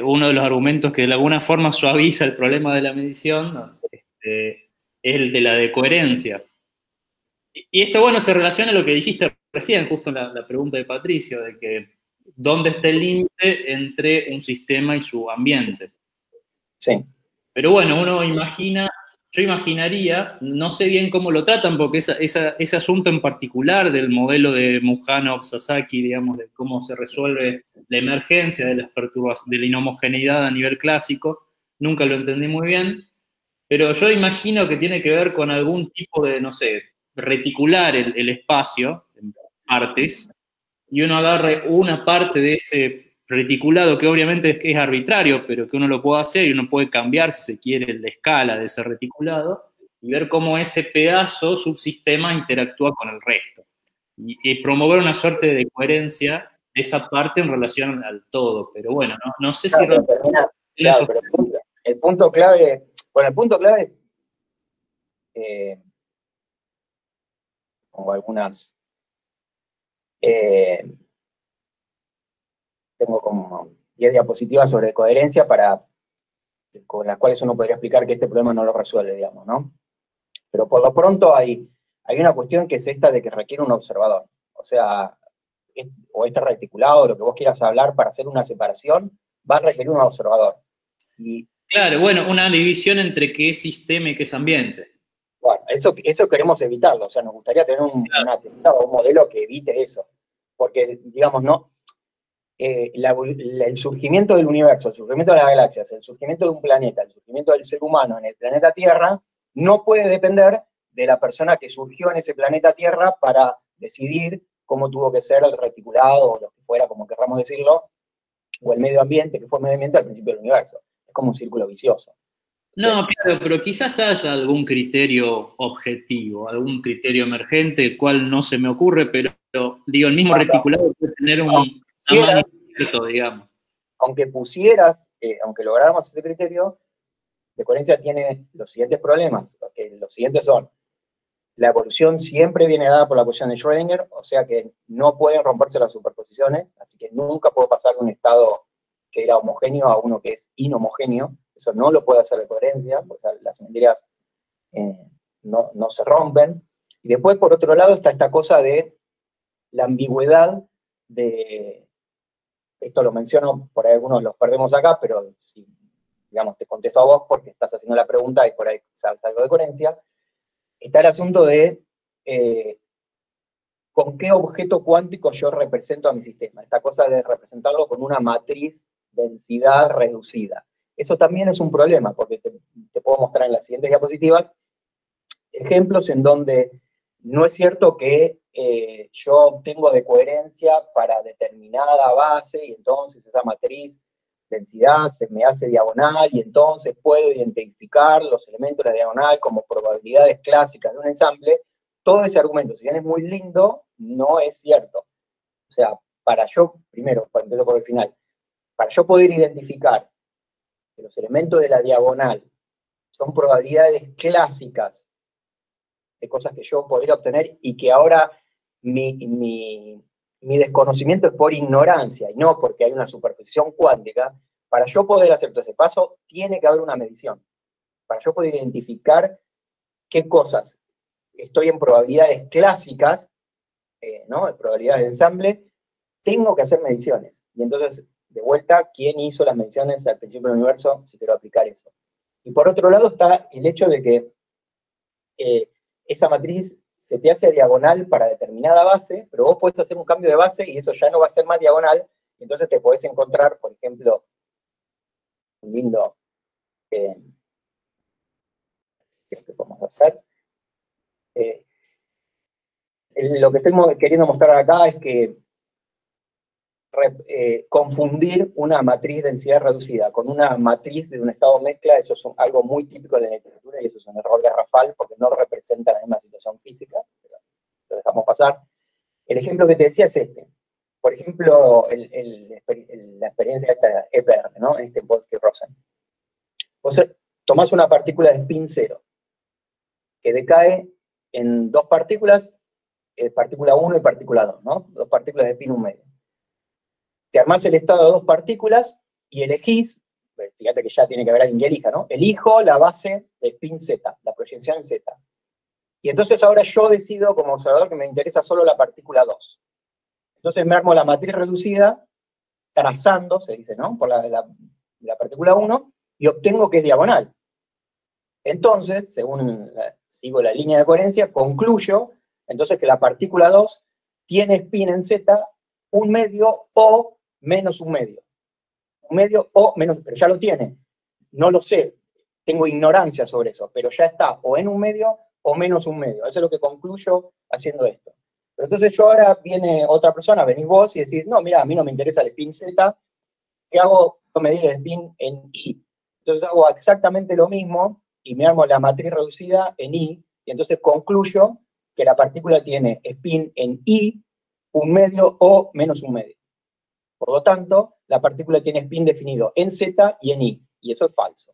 Uno de los argumentos que de alguna forma suaviza el problema de la medición es el de la decoherencia. Y esto, bueno, se relaciona a lo que dijiste recién, justo en la pregunta de Patricio, de que ¿dónde está el límite entre un sistema y su ambiente? Sí. Pero bueno, yo imaginaría, no sé bien cómo lo tratan, porque ese asunto en particular del modelo de Mujano-Sasaki, digamos, de cómo se resuelve la emergencia de las perturbaciones, de la inhomogeneidad a nivel clásico, nunca lo entendí muy bien, pero yo imagino que tiene que ver con algún tipo de, no sé, reticular el espacio en partes, y uno agarre una parte de ese reticulado, que obviamente es arbitrario, pero que uno lo puede hacer y uno puede cambiar, si se quiere, la escala de ese reticulado, y ver cómo ese pedazo, subsistema, interactúa con el resto. Y promover una suerte de coherencia de esa parte en relación al todo. Pero bueno, no sé si... Pero el punto clave, Bueno, el punto clave, pongo algunas, tengo como 10 diapositivas sobre coherencia con las cuales uno podría explicar que este problema no lo resuelve, digamos, ¿no? Pero por lo pronto hay una cuestión que es esta de que requiere un observador. O sea, o este reticulado, lo que vos quieras hablar para hacer una separación, va a requerir un observador. Y, claro, bueno, una división entre qué es sistema y qué es ambiente. bueno, eso queremos evitarlo. O sea, nos gustaría tener un modelo que evite eso. Porque, digamos, no, el surgimiento del universo, el surgimiento de las galaxias, el surgimiento de un planeta, el surgimiento del ser humano en el planeta Tierra, no puede depender de la persona que surgió en ese planeta Tierra para decidir cómo tuvo que ser el reticulado, o lo que fuera, como querramos decirlo, o el medio ambiente, que fue el medio ambiente al principio del universo. Es como un círculo vicioso. No, claro, pero quizás haya algún criterio objetivo, algún criterio emergente, el cual no se me ocurre, pero digo, el mismo reticulado puede tener una mano cierto, digamos. Aunque pusieras, aunque lográramos ese criterio, de coherencia tiene los siguientes problemas, que los siguientes son: la evolución siempre viene dada por la ecuación de Schrödinger, o sea que no pueden romperse las superposiciones, así que nunca puedo pasar de un estado que era homogéneo a uno que es inhomogéneo. Eso no lo puede hacer la coherencia, porque las simetrías no se rompen. Y después, por otro lado, está esta cosa de la ambigüedad de... Esto lo menciono, por ahí algunos los perdemos acá, pero si, digamos, te contesto a vos porque estás haciendo la pregunta y por ahí sabes algo de coherencia. Está el asunto de con qué objeto cuántico yo represento a mi sistema. Esta cosa de representarlo con una matriz densidad reducida. Eso también es un problema, porque te puedo mostrar en las siguientes diapositivas ejemplos en donde no es cierto que yo obtengo de coherencia para determinada base, y entonces esa matriz densidad se me hace diagonal, y entonces puedo identificar los elementos de la diagonal como probabilidades clásicas de un ensamble. Todo ese argumento, si bien es muy lindo, no es cierto. O sea, para yo, primero, empiezo por el final, para yo poder identificar que los elementos de la diagonal son probabilidades clásicas de cosas que yo podría obtener y que ahora mi desconocimiento es por ignorancia y no porque hay una superposición cuántica. Para yo poder hacer todo ese paso, tiene que haber una medición. Para yo poder identificar qué cosas estoy en probabilidades clásicas, ¿no? En probabilidades de ensamble, tengo que hacer mediciones. Y entonces, de vuelta, ¿quién hizo las mediciones al principio del universo si quiero aplicar eso? Y por otro lado está el hecho de que esa matriz se te hace diagonal para determinada base, pero vos podés hacer un cambio de base y eso ya no va a ser más diagonal, y entonces te podés encontrar, por ejemplo, un lindo que podemos hacer. Lo que estoy queriendo mostrar acá es que confundir una matriz de densidad reducida con una matriz de un estado mezcla, eso es algo muy típico de la literatura y eso es un error garrafal porque no representa la misma situación física, pero lo dejamos pasar. El ejemplo que te decía es este. Por ejemplo, la experiencia de esta EPR, ¿no? Este Podkirk-Rosen. Vos tomás una partícula de spin 0 que decae en dos partículas, partícula 1 y partícula 2, ¿no? Dos partículas de spin 1,5. Te armás el estado de dos partículas y elegís, fíjate que ya tiene que haber alguien que elija, ¿no? Elijo la base de spin Z, la proyección en Z. Y entonces ahora yo decido como observador que me interesa solo la partícula 2. Entonces me armo la matriz reducida, trazando, se dice, ¿no? Por la partícula 1, y obtengo que es diagonal. Entonces, según sigo la línea de coherencia, concluyo entonces que la partícula 2 tiene spin en Z 1/2 o menos 1/2. 1/2 o menos, pero ya lo tiene. No lo sé, tengo ignorancia sobre eso, pero ya está o en 1/2 o menos 1/2. Eso es lo que concluyo haciendo esto. Pero entonces yo ahora viene otra persona, venís vos y decís, no, mira, a mí no me interesa el spin Z, ¿qué hago? Yo medir el spin en I. Entonces hago exactamente lo mismo y me armo la matriz reducida en I, y entonces concluyo que la partícula tiene spin en I, 1/2 o menos 1/2. Por lo tanto, la partícula tiene spin definido en Z y en I, y eso es falso.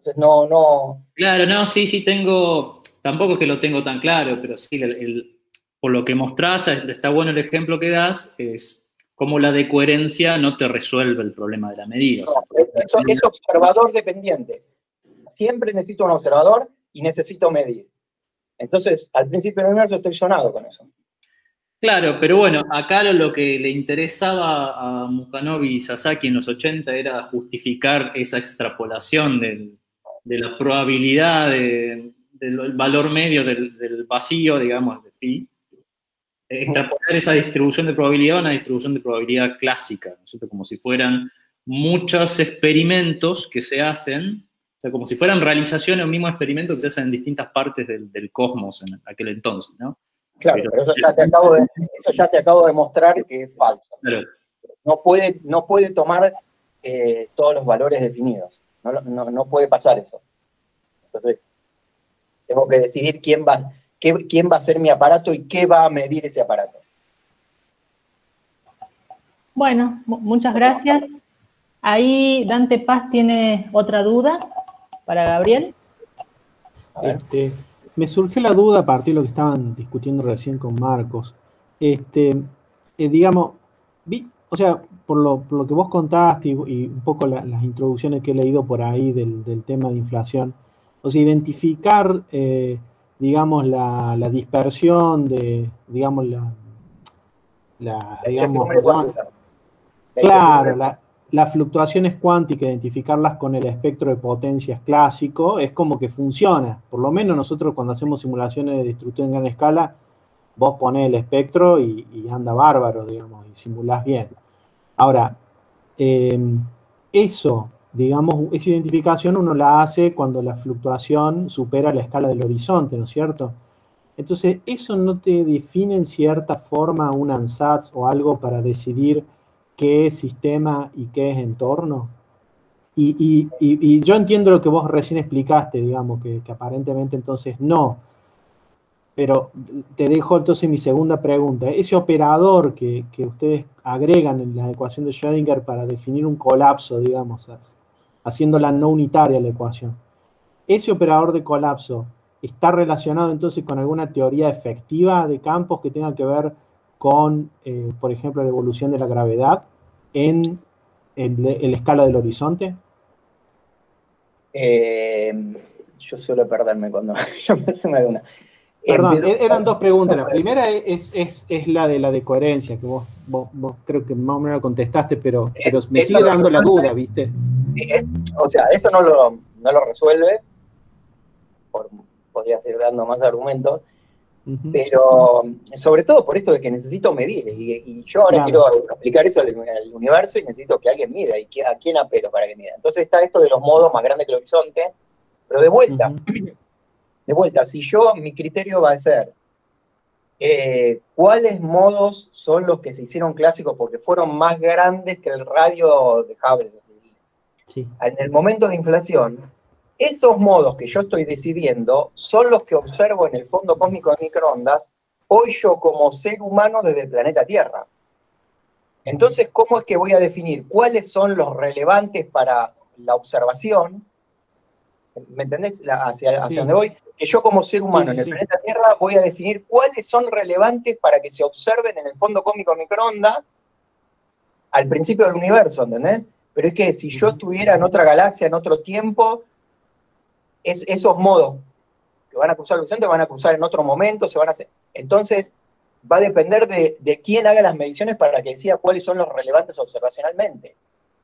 Entonces no... Claro, no, sí tengo, tampoco es que lo tengo tan claro, pero sí, por lo que mostrás, está bueno el ejemplo que das, es cómo la decoherencia no te resuelve el problema de la medida. O sea, Eso es observador dependiente. Siempre necesito un observador y necesito medir. Entonces, al principio del universo estoy sonado con eso. claro, pero bueno, acá lo que le interesaba a Mukanobi y Sasaki en los 80 era justificar esa extrapolación de la probabilidad del valor medio del vacío, digamos, de phi. Extrapolar esa distribución de probabilidad a una distribución de probabilidad clásica, ¿no es cierto? Como si fueran muchos experimentos que se hacen, o sea, como si fueran realizaciones de un mismo experimento que se hacen en distintas partes del cosmos en aquel entonces, ¿no? Claro, pero eso ya te acabo de mostrar que es falso. Claro. No puede tomar todos los valores definidos. No puede pasar eso. Entonces, tengo que decidir quién va a ser mi aparato y qué va a medir ese aparato. Bueno, muchas gracias. Ahí Dante Paz tiene otra duda para Gabriel. Me surgió la duda a partir de lo que estaban discutiendo recién con Marcos. Digamos, o sea, por lo que vos contaste y un poco las introducciones que he leído por ahí del tema de inflación, o sea, identificar, digamos, la dispersión de, digamos, claro, las fluctuaciones cuánticas, identificarlas con el espectro de potencias clásico, es como que funciona. Por lo menos nosotros cuando hacemos simulaciones de distribución en gran escala, vos ponés el espectro y anda bárbaro, digamos, y simulás bien. Ahora, eso, digamos, esa identificación uno la hace cuando la fluctuación supera la escala del horizonte, ¿no es cierto? Entonces, ¿eso no te define en cierta forma un ansatz o algo para decidir qué es sistema y qué es entorno? Y yo entiendo lo que vos recién explicaste, digamos, que aparentemente entonces no. Pero te dejo entonces mi segunda pregunta. Ese operador que ustedes agregan en la ecuación de Schrödinger para definir un colapso, digamos, haciéndola no unitaria la ecuación, ¿ese operador de colapso está relacionado entonces con alguna teoría efectiva de campos que tenga que ver con, por ejemplo, la evolución de la gravedad en la escala del horizonte? Yo suelo perderme cuando yo me de una. Perdón, eran dos preguntas. La primera es la de la decoherencia, que vos creo que más o menos la contestaste, pero me sigue dando la duda, ¿viste? O sea, eso no lo resuelve, podría seguir dando más argumentos, pero sobre todo por esto de que necesito medir, y yo ahora quiero aplicar eso al universo y necesito que alguien mida, y ¿a quién apelo para que mida? Entonces está esto de los modos más grandes que el horizonte, pero de vuelta, si mi criterio va a ser ¿cuáles modos son los que se hicieron clásicos porque fueron más grandes que el radio de Hubble? Sí. En el momento de inflación, esos modos que yo estoy decidiendo son los que observo en el fondo cósmico de microondas hoy yo como ser humano desde el planeta Tierra. Entonces, ¿cómo es que voy a definir cuáles son los relevantes para la observación? ¿Me entendés? Hacia dónde voy. Que yo como ser humano en el planeta Tierra voy a definir cuáles son relevantes para que se observen en el fondo cósmico de microondas al principio del universo, ¿entendés? Pero es que si yo estuviera en otra galaxia, en otro tiempo, esos modos que van a cruzar el horizonte van a cruzar en otro momento, se van a hacer. Entonces, va a depender de quién haga las mediciones para que decida cuáles son los relevantes observacionalmente.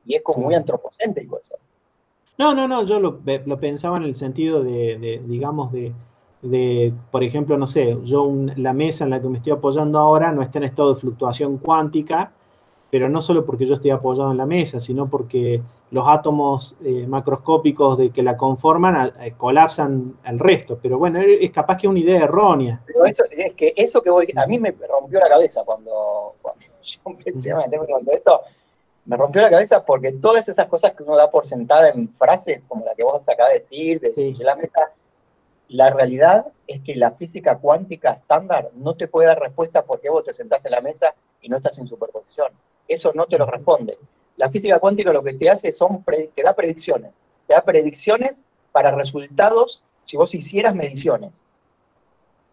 Y es como muy antropocéntrico eso. No, yo lo pensaba en el sentido digamos, por ejemplo, no sé, la mesa en la que me estoy apoyando ahora no está en estado de fluctuación cuántica, pero no solo porque yo estoy apoyado en la mesa, sino porque los átomos macroscópicos de que la conforman colapsan al resto. Pero bueno, es capaz que es una idea errónea. Pero eso que a mí me rompió la cabeza cuando yo empecé a meterme con todo esto. Me rompió la cabeza porque todas esas cosas que uno da por sentada en frases, como la que vos acabas de decir la mesa, la realidad es que la física cuántica estándar no te puede dar respuesta por qué vos te sentás en la mesa y no estás en superposición. Eso no te lo responde. La física cuántica lo que te hace te da predicciones. Te da predicciones para resultados si vos hicieras mediciones.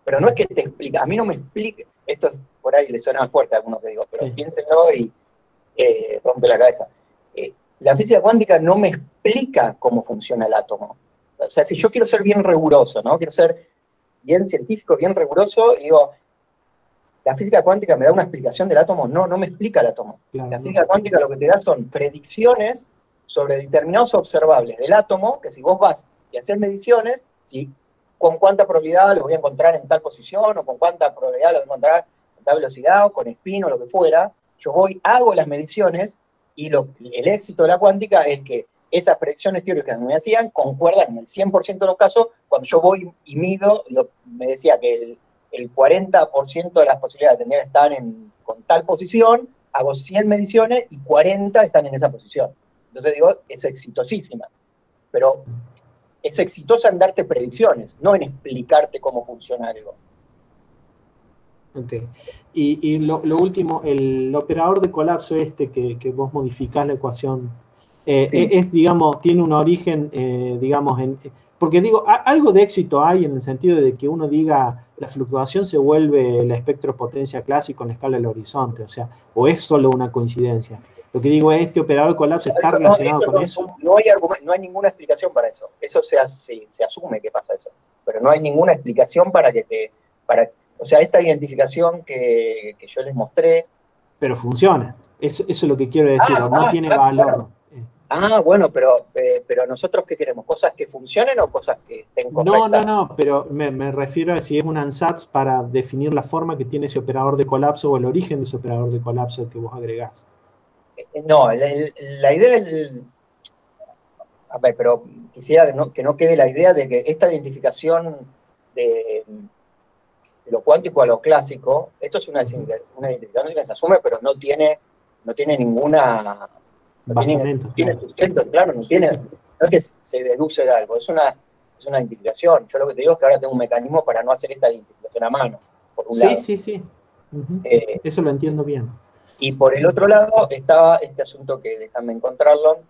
Pero no es que te explique, a mí no me explique, esto por ahí le suena fuerte a algunos que digo, pero piénsenlo y rompe la cabeza. La física cuántica no me explica cómo funciona el átomo. O sea, si yo quiero ser bien riguroso, ¿no? Quiero ser bien científico, bien riguroso, y digo, la física cuántica me da una explicación del átomo, no me explica el átomo. Claro, la física cuántica lo que te da son predicciones sobre determinados observables del átomo, que si vos vas y haces mediciones, con cuánta probabilidad lo voy a encontrar en tal posición, o con cuánta probabilidad lo voy a encontrar en tal velocidad, o con spin, o lo que fuera, yo voy, hago las mediciones, y el éxito de la cuántica es que esas predicciones teóricas que me hacían concuerdan en el 100% de los casos. Cuando yo voy y mido, me decía que el 40% de las posibilidades tendría que estar con tal posición, hago 100 mediciones y 40 están en esa posición. Entonces digo, es exitosísima. Pero es exitosa en darte predicciones, no en explicarte cómo funciona algo. Ok. Y lo último, el operador de colapso que vos modificás la ecuación, sí. Digamos, tiene un origen, digamos, porque digo, algo de éxito hay en el sentido de que uno diga, la fluctuación se vuelve el espectro potencia clásico en la escala del horizonte, o sea, o es solo una coincidencia. Lo que digo es, ¿este operador de colapso está relacionado con eso? No hay ninguna explicación para eso. Eso se asume que pasa eso. Pero no hay ninguna explicación o sea, esta identificación que yo les mostré. Pero funciona. Eso es lo que quiero decir. No tiene valor. Bueno, pero nosotros ¿qué queremos? ¿Cosas que funcionen o cosas que estén correctas? No, pero me refiero a si es un ansatz para definir la forma que tiene ese operador de colapso o el origen de ese operador de colapso que vos agregás. No, la idea a ver, pero quisiera que no quede la idea de que esta identificación de lo cuántico a lo clásico, esto es una identificación que se asume, pero no tiene ninguna... Basamento. Tiene sustento, claro, no es que se deduce de algo, es una identificación. Yo lo que te digo es que ahora tengo un mecanismo para no hacer esta identificación a mano, por un lado. Sí. Eso lo entiendo bien. Y por el otro lado estaba este asunto que déjame encontrarlo,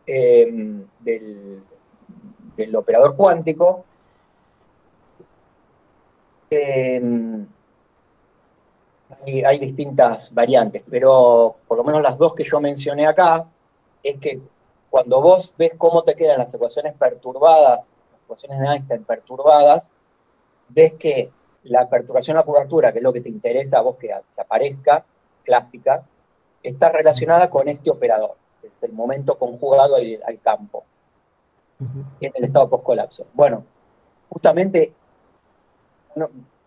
del operador cuántico. Hay distintas variantes, pero por lo menos las dos que yo mencioné acá, es que cuando vos ves cómo te quedan las ecuaciones perturbadas, las ecuaciones de Einstein perturbadas, ves que la perturbación a la curvatura, que es lo que te interesa a vos que aparezca, clásica, está relacionada con este operador, que es el momento conjugado al campo, en el estado post-colapso. Bueno, justamente,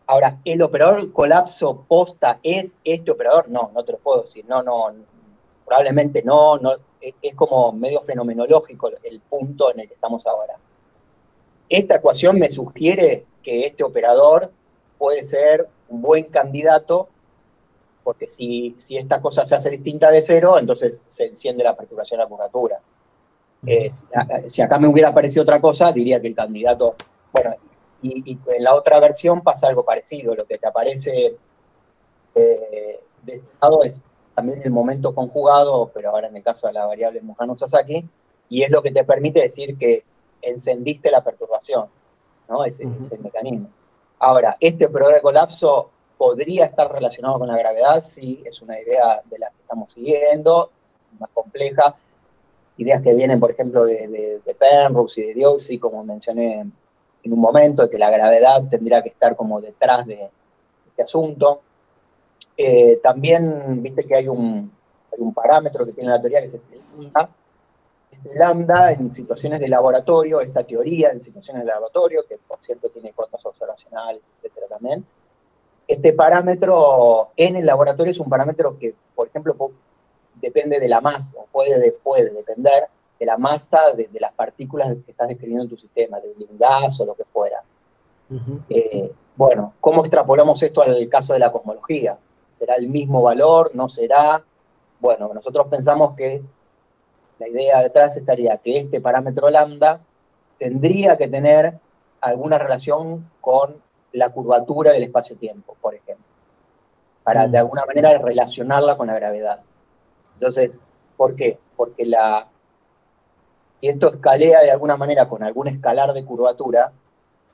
ahora, ¿el operador colapso posta es este operador? No te lo puedo decir, probablemente no, es como medio fenomenológico el punto en el que estamos ahora. Esta ecuación me sugiere que este operador puede ser un buen candidato, porque si esta cosa se hace distinta de cero, entonces se enciende la perturbación a la curvatura. Si acá me hubiera aparecido otra cosa, diría que el candidato... Bueno, y en la otra versión pasa algo parecido. Lo que te aparece de este lado es también el momento conjugado, pero ahora en el caso de la variable Mujano-Sasaki, y es lo que te permite decir que encendiste la perturbación, ¿no? Es el mecanismo. Ahora, este operador de colapso podría estar relacionado con la gravedad, sí, es una idea de la que estamos siguiendo, más compleja, ideas que vienen, por ejemplo, de Penrose y de Diopzy, como mencioné en un momento, de que la gravedad tendría que estar como detrás de este asunto. También, viste que hay un parámetro que tiene la teoría que es lambda en situaciones de laboratorio, esta teoría en situaciones de laboratorio, que por cierto tiene cosas observacionales, etcétera también. Este parámetro en el laboratorio es un parámetro que, por ejemplo, depende de la masa, o puede depender de la masa de las partículas que estás describiendo en tu sistema, de un gas o lo que fuera. Bueno, ¿cómo extrapolamos esto al caso de la cosmología? ¿Será el mismo valor? ¿No será? Bueno, nosotros pensamos que la idea detrás estaría que este parámetro lambda tendría que tener alguna relación con la curvatura del espacio-tiempo, por ejemplo, para de alguna manera relacionarla con la gravedad. Entonces, ¿por qué? Porque y esto escalea de alguna manera con algún escalar de curvatura.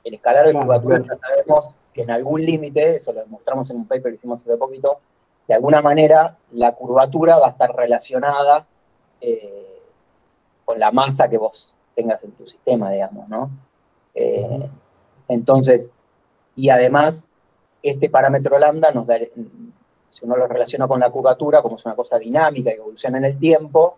El escalar de curvatura ya sabemos que en algún límite, eso lo demostramos en un paper que hicimos hace poquito, de alguna manera la curvatura va a estar relacionada con la masa que vos tengas en tu sistema, digamos, ¿no? Entonces, y además, este parámetro lambda nos da, si uno lo relaciona con la curvatura, como es una cosa dinámica y evoluciona en el tiempo,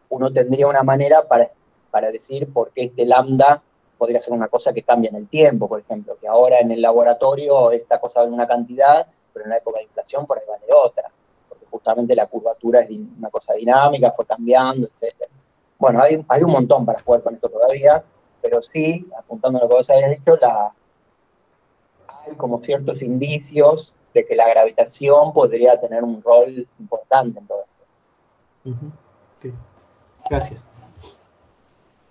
uno tendría una manera para decir por qué este lambda podría ser una cosa que cambia en el tiempo, por ejemplo, que ahora en el laboratorio esta cosa vale una cantidad, pero en la época de inflación por ahí vale otra, porque justamente la curvatura es una cosa dinámica, fue cambiando, etc. Bueno, hay un montón para jugar con esto todavía, pero sí, apuntando a lo que vos habías dicho, hay como ciertos indicios de que la gravitación podría tener un rol importante en todo esto. Okay. Gracias.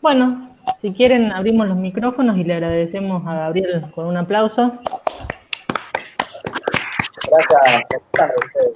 Bueno, si quieren abrimos los micrófonos y le agradecemos a Gabriel con un aplauso. Gracias a ustedes.